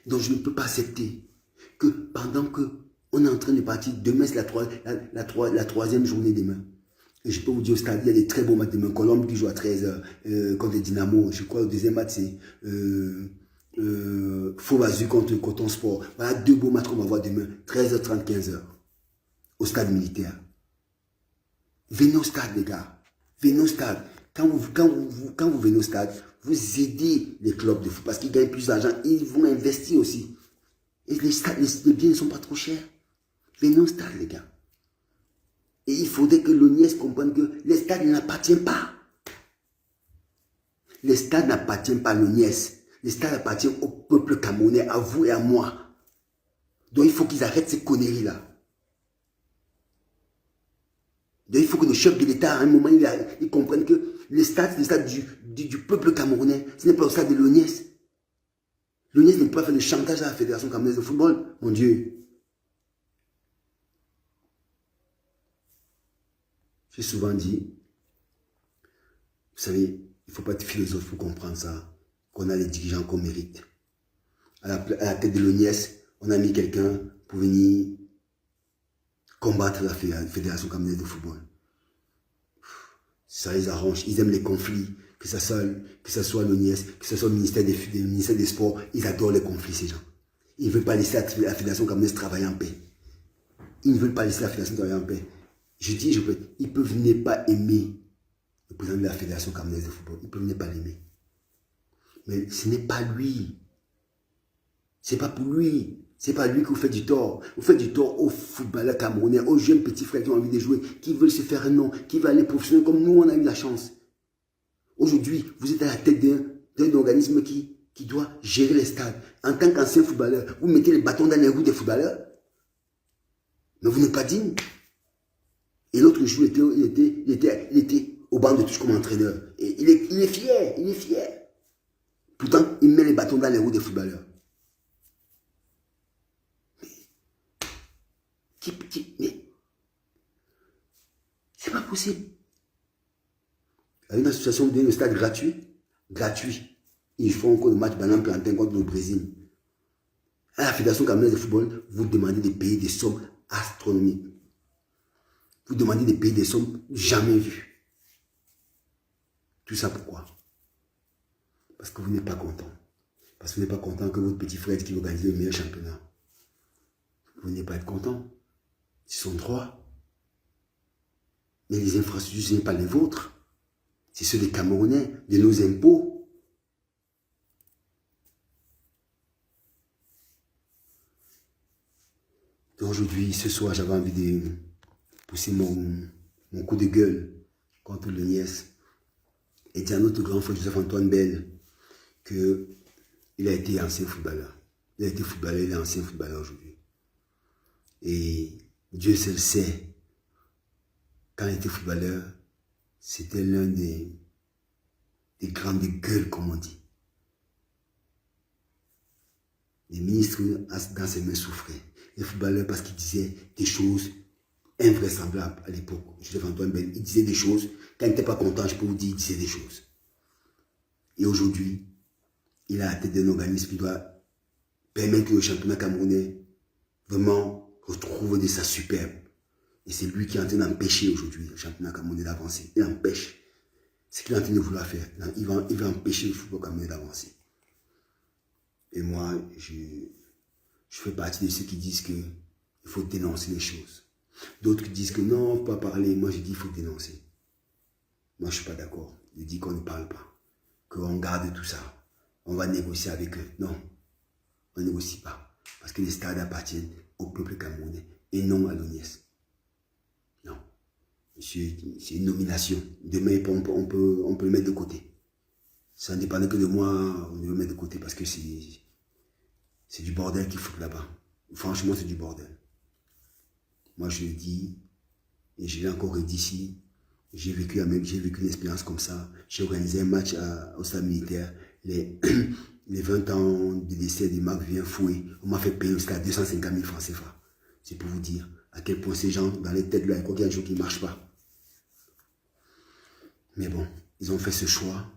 Donc je ne peux pas accepter que pendant qu'on est en train de partir, demain c'est la troisième journée demain. Et je peux vous dire au stade, il y a des très beaux matchs demain. Colombe qui joue à 13h contre les Dynamo. Je crois le deuxième match c'est Faux-Vazu contre Coton Sport. Voilà deux beaux matchs qu'on va voir demain. 13h30, 15h. Au stade militaire. Venez au stade les gars. Venez au stade. Quand vous venez au stade, vous aidez les clubs de foot parce qu'ils gagnent plus d'argent. Ils vont investir aussi. Et les biens ne sont pas trop chers. Venez au stade les gars. Et il faudrait que l'ONIES comprenne que les stades n'appartiennent pas. Les stades n'appartiennent pas à l'ONIES. Les stades appartiennent au peuple camerounais, à vous et à moi. Donc il faut qu'ils arrêtent ces conneries-là. Donc il faut que le chef de l'État, à un moment, il comprenne que les stades, c'est le stade du peuple camerounais. Ce n'est pas le stade de l'ONIES. L'ONIES ne peut pas faire de chantage à la Fédération camerounaise de football. Mon Dieu. J'ai souvent dit, vous savez, il ne faut pas être philosophe pour comprendre ça, qu'on a les dirigeants qu'on mérite. À la tête de l'ONIES, on a mis quelqu'un pour venir combattre la Fédération camerounaise de football. Ça les arrange, ils aiment les conflits, que ce soit l'ONIES, que ce soit le ministère des Sports, ils adorent les conflits ces gens. Ils ne veulent pas laisser la Fédération camerounaise travailler en paix. Ils ne veulent pas laisser la Fédération travailler en paix. Je dis, ils peuvent ne pas aimer le président de la Fédération camerounaise de football. Ils peuvent ne pas l'aimer. Mais ce n'est pas lui. Ce n'est pas pour lui. Ce n'est pas lui que vous faites du tort. Vous faites du tort aux footballeurs camerounais, aux jeunes petits frères qui ont envie de jouer, qui veulent se faire un nom, qui veulent aller professionnel comme nous, on a eu la chance. Aujourd'hui, vous êtes à la tête d'un organisme qui doit gérer les stades. En tant qu'ancien footballeur, vous mettez les bâtons dans les roues des footballeurs. Mais vous n'êtes pas digne. Et l'autre jour, il était au banc de touche comme entraîneur. Et il est fier. Pourtant, il met les bâtons dans les roues des footballeurs. Mais c'est pas possible. Il y a une association qui donne le stade gratuit. Ils font encore le match Banane Plantain contre le Brésil. À la Fédération camerounaise de football, vous demandez de payer des sommes astronomiques. Vous demandez de payer des sommes jamais vues. Tout ça pourquoi? Parce que vous n'êtes pas content. Parce que vous n'êtes pas content que votre petit frère qui organise le meilleur championnat. Vous n'êtes pas être content. C'est son droit. Mais les infrastructures, ce n'est pas les vôtres. C'est ceux des Camerounais, de nos impôts. Donc aujourd'hui, ce soir, j'avais envie de pousser mon coup de gueule contre l'ONIES et dire à notre grand frère Joseph-Antoine Bell qu'il a été ancien footballeur. Il a été footballeur, il est ancien footballeur aujourd'hui. Et Dieu seul sait, quand il était footballeur, c'était l'un des grandes gueules, comme on dit. Les ministres, dans ses mains, souffraient. Les footballeurs, parce qu'ils disaient des choses invraisemblables à l'époque. Joseph-Antoine Bell, il disait des choses. Quand il n'était pas content, je peux vous dire, il disait des choses. Et aujourd'hui, il a la tête d'un organisme qui doit permettre que le championnat camerounais vraiment retrouve de sa superbe. Et c'est lui qui est en train d'empêcher aujourd'hui le championnat camerounais d'avancer. Il empêche. Ce qu'il est en train de vouloir faire. Il va empêcher le football camerounais d'avancer. Et moi, je fais partie de ceux qui disent qu'il faut dénoncer les choses. D'autres qui disent que non, il ne faut pas parler. Moi, je dis qu'il faut dénoncer. Moi, je ne suis pas d'accord. Je dis qu'on ne parle pas. Qu'on garde tout ça. On va négocier avec eux. Non, on ne négocie pas. Parce que les stades appartiennent au peuple camerounais et non à l'ONIS. Non. C'est une nomination. Demain, on peut le mettre de côté. Ça ne dépend que de moi, on le met de côté parce que c'est du bordel qu'il faut là-bas. Franchement, c'est du bordel. Moi, je le dis, et je l'ai encore dit ici, j'ai vécu une expérience comme ça. J'ai organisé un match au stade militaire. Les 20 ans de décès de Marc Vien Foué, on m'a fait payer jusqu'à 250 000 francs CFA. C'est pour vous dire à quel point ces gens, dans les têtes, là, il y a un jour qui ne marche pas. Mais bon, ils ont fait ce choix.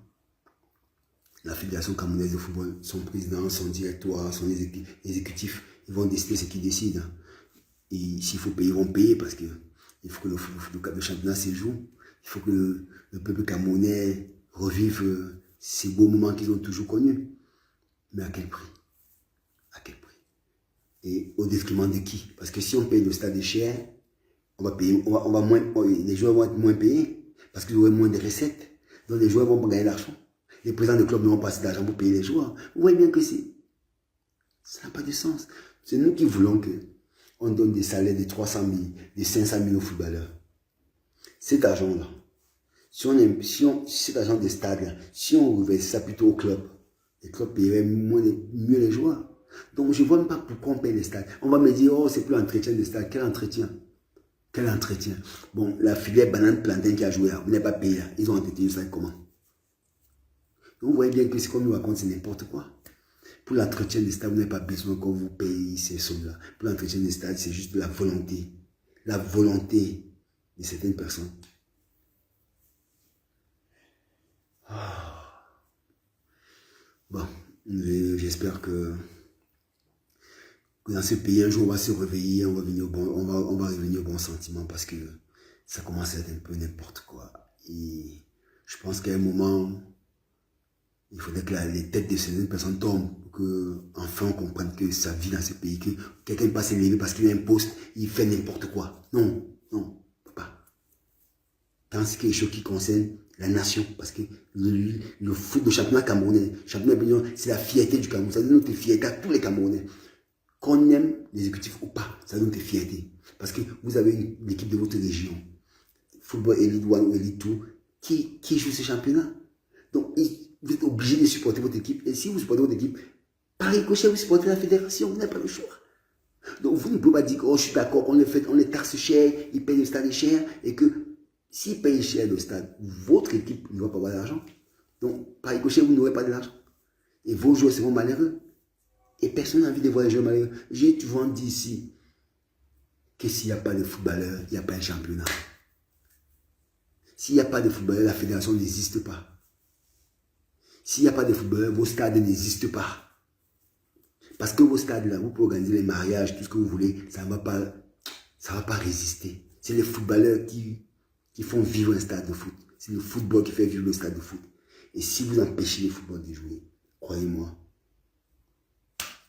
La Fédération camerounaise de football, son président, son directoire, son exécutif, ils vont décider ce qu'ils décident. Et s'il faut payer, ils vont payer parce que il faut que le championnat se joue. Il faut que le peuple camerounais revive ces beaux moments qu'ils ont toujours connus. Mais à quel prix? À quel prix? Et au détriment de qui? Parce que si on paye le stade cher, on va payer, les joueurs vont être moins payés parce qu'ils auront moins de recettes. Donc les joueurs vont pas gagner d'argent. Les présidents de club n'auront pas assez d'argent pour payer les joueurs. Vous voyez bien que ça n'a pas de sens. C'est nous qui voulons qu'on donne des salaires de 300 000, de 500 000 aux footballeurs. Cet argent-là, cet argent des stades, si on reversait ça plutôt au club, les clubs paieraient mieux les joueurs. Donc je ne vois même pas pourquoi on paye les stades. On va me dire, oh, c'est plus l'entretien des stades. Quel entretien? Quel entretien? Bon, la filière banane plantain qui a joué là, vous n'avez pas payé là. Ils ont entretenu ça comment? Vous voyez bien que ce qu'on nous raconte, c'est n'importe quoi. Pour l'entretien des stades, vous n'avez pas besoin qu'on vous paye ces sommes-là. Pour l'entretien des stades, c'est juste la volonté. La volonté de certaines personnes. Bon, j'espère que dans ce pays, un jour, on va se réveiller, on va revenir au bon sentiment parce que ça commence à être un peu n'importe quoi. Et je pense qu'à un moment, il faudrait que les têtes de certaines personnes tombent pour qu'enfin on comprenne que ça vit dans ce pays, que quelqu'un ne peut pas s'élever parce qu'il a un poste, il fait n'importe quoi. Non, non, pas. Dans ce qui est chose qui concerne la nation, parce que le foot, le championnat camerounais, c'est la fierté du Cameroun, ça donne notre fierté à tous les Camerounais. Qu'on aime l'exécutif ou pas, ça donne notre fierté. Parce que vous avez une équipe de votre région, football élite 1 ou élite 2, qui joue ce championnat. Donc, vous êtes obligé de supporter votre équipe. Et si vous supportez votre équipe, par ricochet, vous supportez la fédération. Vous n'avez pas le choix. Donc, vous ne pouvez pas dire que oh, je suis d'accord, on les taxe cher, ils payent le stade cher, et que s'ils payent cher le stade, votre équipe ne va pas avoir d'argent. Donc, par ricochet, vous n'aurez pas d'argent. Et vos joueurs seront malheureux. Et personne n'a envie de voir les joueurs malheureux. J'ai souvent dit ici que s'il n'y a pas de footballeurs, il n'y a pas un championnat. S'il n'y a pas de footballeurs, la fédération n'existe pas. S'il n'y a pas de footballeurs, vos stades n'existent pas. Parce que vos stades là, vous pouvez organiser les mariages, tout ce que vous voulez, ça ne va pas résister. C'est les footballeurs qui font vivre un stade de foot. C'est le football qui fait vivre le stade de foot. Et si vous empêchez le football de jouer, croyez-moi,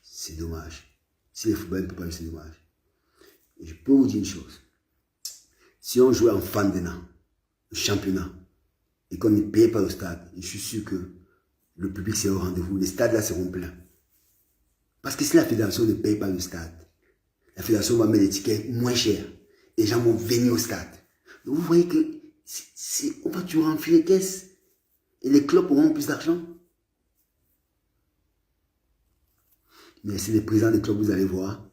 c'est dommage. Si les footballeurs ne peuvent pas jouer, c'est dommage. Et je peux vous dire une chose. Si on jouait en fan de le championnat, et qu'on ne paye pas au stade, je suis sûr que le public sera au rendez-vous. Les stades là seront pleins. Parce que si la fédération ne paye pas le stade, la fédération va mettre des tickets moins chers. Et les gens vont venir au stade. Donc vous voyez que on va toujours remplir les caisses. Et les clubs auront plus d'argent. Mais c'est les présidents des clubs, vous allez voir.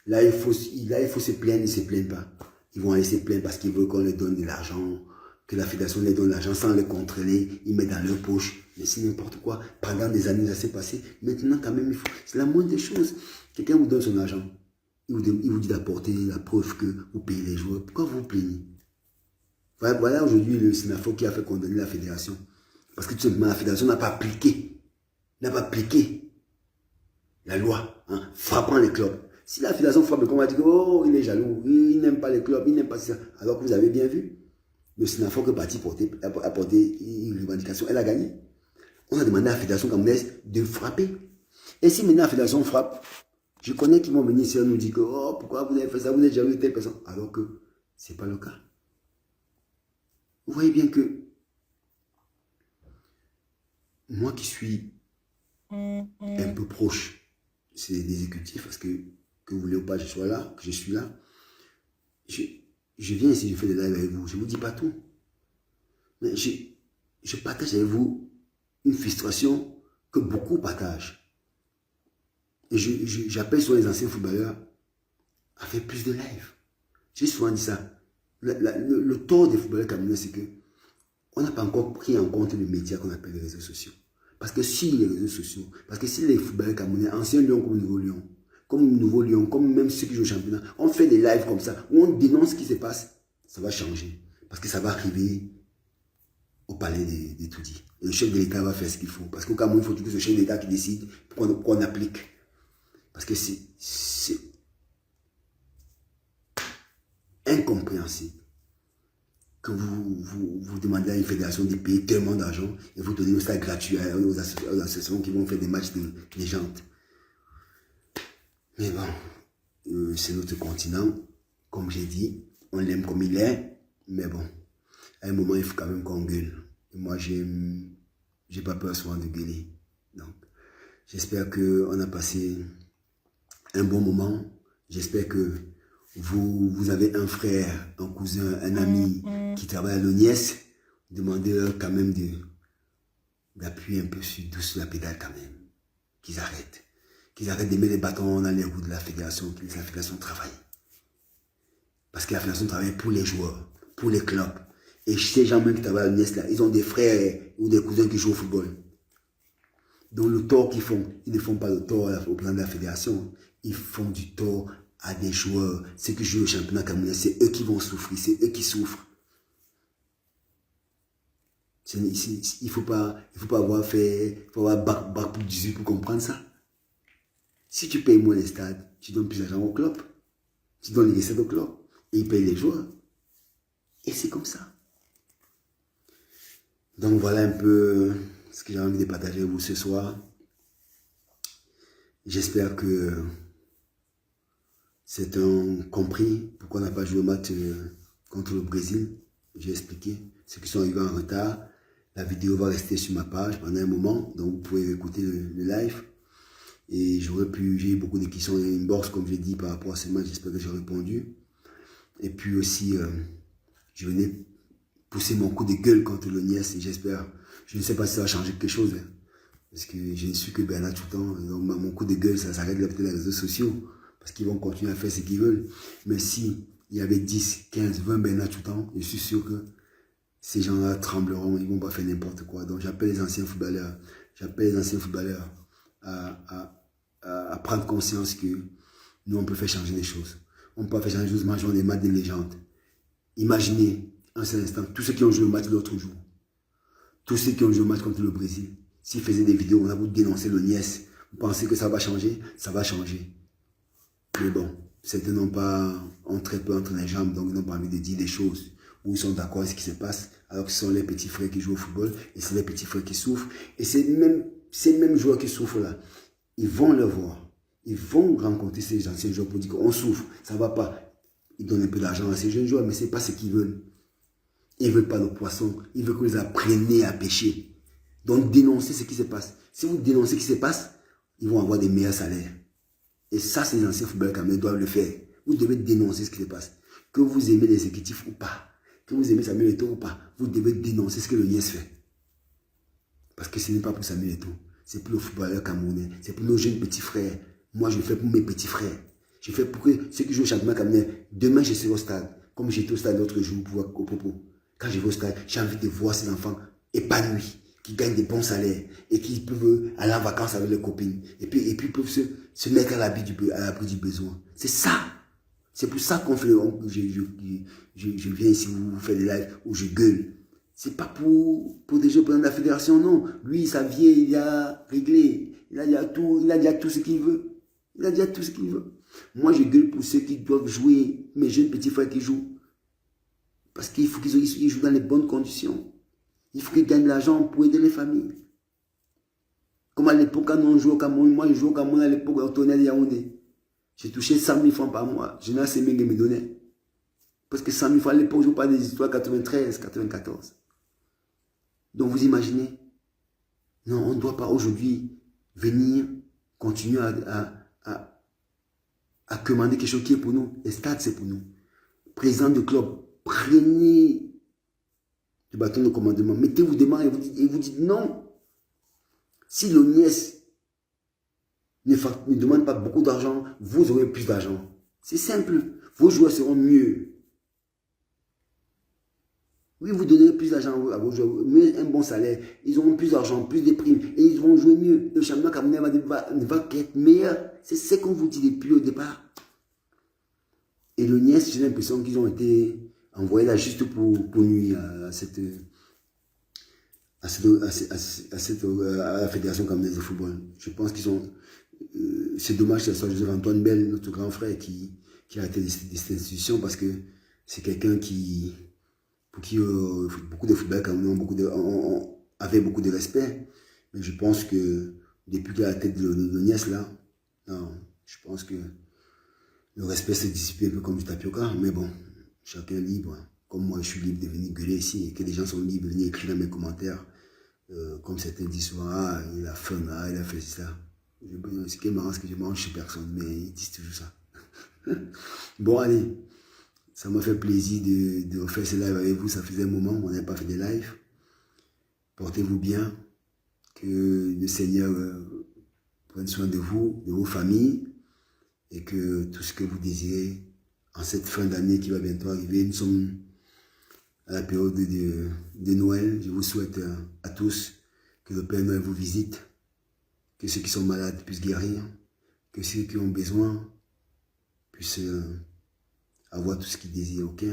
Là, il faut se plaindre, ils ne se plaignent pas. Ils vont aller se plaindre parce qu'ils veulent qu'on leur donne de l'argent, que la fédération leur donne de l'argent sans les contrôler, ils mettent dans leur poche. Mais c'est n'importe quoi. Pendant des années, ça s'est passé. Maintenant, quand même, c'est la moindre des choses. Quelqu'un vous donne son argent. Il vous dit d'apporter la preuve que vous payez les joueurs. Pourquoi vous vous plaignez? Voilà aujourd'hui le Sénafo qui a fait condamner la fédération. Parce que tout simplement, la fédération n'a pas appliqué la loi, hein, frappant les clubs. Si la fédération frappe, on va dire, oh, il est jaloux, il n'aime pas les clubs, il n'aime pas ça. Alors que vous avez bien vu, le Sénafort que parti a porté une revendication, elle a gagné. On a demandé à la fédération camerounaise de frapper. Et si maintenant la fédération frappe, je connais qu'ils vont venir ici et nous dire que, oh, pourquoi vous avez fait ça, vous n'êtes jaloux de telle personne. Alors que ce n'est pas le cas. Vous voyez bien que moi qui suis un peu proche, c'est l'exécutif, parce que vous voulez ou pas, je suis là, je viens ici, je fais des lives avec vous, je ne vous dis pas tout. Mais je partage avec vous une frustration que beaucoup partagent. Et j'appelle sur les anciens footballeurs à faire plus de live. J'ai souvent dit ça. Le tort des footballeurs camerounais, c'est que on n'a pas encore pris en compte le média qu'on appelle les réseaux sociaux. Parce que si les réseaux sociaux, parce que si les footballeurs camerounais, anciens Lyon comme Nouveau Lyon, comme même ceux qui jouent au championnat, on fait des lives comme ça, où on dénonce ce qui se passe, ça va changer. Parce que ça va arriver au palais des tout-dits. Le chef de l'État va faire ce qu'il faut. Parce qu'au Cameroun, il faut que ce chef d'État qui décide qu'on applique. Parce que c'est incompréhensible que vous demandez à une fédération de payer tellement d'argent et vous donnez ça gratuit aux associations qui vont faire des matchs de légende. Mais bon, c'est notre continent. Comme j'ai dit, on l'aime comme il est. Mais bon, à un moment, il faut quand même qu'on gueule. Et moi, j'ai pas peur souvent de gueuler. Donc, j'espère qu'on a passé un bon moment. J'espère que vous avez un frère, un cousin, un ami qui travaille à l'ONIES. Demandez-leur quand même d'appuyer un peu douce sur la pédale quand même. Qu'ils arrêtent. Qu'ils arrêtent de mettre les bâtons dans les roues de la fédération, que la fédération travaille. Parce que la fédération travaille pour les joueurs, pour les clubs. Et ces gens même qui travaillent à l'UNES là, ils ont des frères ou des cousins qui jouent au football. Donc le tort qu'ils font, ils ne font pas le tort au plan de la fédération. Ils font du tort à des joueurs. Ceux qui jouent au championnat camerounais, c'est eux qui vont souffrir, c'est eux qui souffrent. Il ne faut pas avoir fait, il faut avoir bac pour 18 pour comprendre ça. Si tu payes moins les stades, tu donnes plus d'argent au club. Tu donnes les recettes au club. Et ils payent les joueurs. Et c'est comme ça. Donc voilà un peu ce que j'ai envie de partager avec vous ce soir. J'espère que c'est un compris pourquoi on n'a pas joué au match contre le Brésil. J'ai expliqué. Ceux qui sont arrivés en retard, la vidéo va rester sur ma page pendant un moment. Donc vous pouvez écouter le live. Et j'ai eu beaucoup de questions inbox, comme j'ai dit, par rapport à ce match. J'espère que j'ai répondu. Et puis aussi, je venais pousser mon coup de gueule contre l'ONIES. Et j'espère, je ne sais pas si ça va changer quelque chose. Hein, parce que je ne suis que Bernard Toutan. Donc mon coup de gueule, ça s'arrête là peut-être les réseaux sociaux. Parce qu'ils vont continuer à faire ce qu'ils veulent. Mais si il y avait 10, 15, 20 Bernard Toutan, je suis sûr que ces gens-là trembleront. Ils ne vont pas faire n'importe quoi. Donc j'appelle les anciens footballeurs. À prendre conscience que nous, on peut faire changer les choses. On peut faire changer les choses, mangeons des matchs de légende. Imaginez, un seul instant, tous ceux qui ont joué au match l'autre jour, tous ceux qui ont joué au match contre le Brésil, s'ils faisaient des vidéos, on a voulu dénoncer l'ONIES, vous pensez que ça va changer? Ça va changer. Mais bon, certains n'ont pas, ont très peu entre les jambes, donc ils n'ont pas envie de dire des choses où ils sont d'accord avec ce qui se passe, alors que ce sont les petits frères qui jouent au football, et c'est les petits frères qui souffrent, et c'est ces mêmes joueurs qui souffrent là. Ils vont le voir. Ils vont rencontrer ces anciens joueurs pour dire qu'on souffre, ça ne va pas. Ils donnent un peu d'argent à ces jeunes joueurs, mais ce n'est pas ce qu'ils veulent. Ils ne veulent pas le poisson. Ils veulent que vous appreniez à pêcher. Donc dénoncez ce qui se passe. Si vous dénoncez ce qui se passe, ils vont avoir des meilleurs salaires. Et ça, ces anciens footballeurs camerounais doivent le faire. Vous devez dénoncer ce qui se passe. Que vous aimez les exécutifs ou pas, que vous aimez Samuel Eto'o ou pas, vous devez dénoncer ce que le NIES fait. Parce que ce n'est pas pour Samuel Eto'o. C'est pour le footballeur camerounais. C'est pour nos jeunes petits frères. Moi, je fais pour mes petits frères. Je fais pour que ceux qui jouent au championnat camerounais. Demain, je serai au stade. Comme j'étais au stade l'autre jour pour voir au propos. Quand je vais au stade, j'ai envie de voir ces enfants épanouis, qui gagnent des bons salaires et qui peuvent aller en vacances avec leurs copines. Et puis ils peuvent se mettre à l'abri du besoin. C'est ça. C'est pour ça qu'on fait. Je viens ici vous faire des lives où je gueule. C'est pas pour protéger le président de la fédération, non. Lui, sa vie, il a réglé. Il a déjà tout ce qu'il veut. Il a déjà tout ce qu'il veut. Moi, je gueule pour ceux qui doivent jouer, mes jeunes petits frères qui jouent. Parce qu'il faut qu'ils jouent dans les bonnes conditions. Il faut qu'ils gagnent de l'argent pour aider les familles. Comme à l'époque, quand on jouait au Cameroun, moi, je jouais au Cameroun à l'époque, au Tonnerre de Yaoundé. J'ai touché 100 000 francs par mois. Je n'ai assez me donnait. Parce que 100 000 francs à l'époque, je ne joue pas des histoires 93, 94. Donc vous imaginez, non, on ne doit pas aujourd'hui venir continuer à commander quelque chose qui est pour nous. Les stades, c'est pour nous. Président de club, prenez le bâton de commandement, mettez-vous devant et vous dites non. Si l'ONIES ne demande pas beaucoup d'argent, vous aurez plus d'argent. C'est simple. Vos joueurs seront mieux. Oui, vous donnerez plus d'argent à vos joueurs, mais un bon salaire. Ils auront plus d'argent, plus de primes et ils vont jouer mieux. Le championnat camerounais va être meilleur. C'est ce qu'on vous dit depuis au départ. Et le NIES, j'ai l'impression qu'ils ont été envoyés là juste pour nuire à la Fédération camerounaise de football. Je pense qu'ils ont... c'est dommage que ce soit Joseph-Antoine Bell, notre grand frère, qui a été de cette institution parce que c'est quelqu'un pour qui beaucoup de footballeurs camerounais avaient beaucoup de respect. Mais je pense que depuis qu'il a la tête de l'ONIES là, non, je pense que le respect s'est dissipé un peu comme du tapioca. Mais bon, chacun est libre. Comme moi, je suis libre de venir gueuler ici et que les gens sont libres de venir écrire dans mes commentaires. Comme certains disent souvent, ah, il a faim, ah, il a fait ça. Ce qui est marrant, c'est que je mange chez personne, mais ils disent toujours ça. Bon, allez, ça m'a fait plaisir de refaire ce live avec vous. Ça faisait un moment, on n'avait pas fait des lives. Portez-vous bien. Que le Seigneur prenne soin de vous, de vos familles, et que tout ce que vous désirez en cette fin d'année qui va bientôt arriver, nous sommes à la période de Noël. Je vous souhaite à tous que le Père Noël vous visite, que ceux qui sont malades puissent guérir, que ceux qui ont besoin puissent avoir tout ce qu'ils désirent, ok?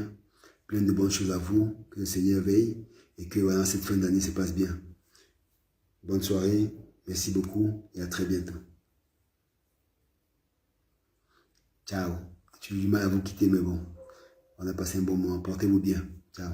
Plein de bonnes choses à vous, que le Seigneur veille, et que voilà, cette fin d'année se passe bien. Bonne soirée, merci beaucoup, et à très bientôt. Ciao. J'ai eu du mal à vous quitter, mais bon, on a passé un bon moment. Portez-vous bien. Ciao.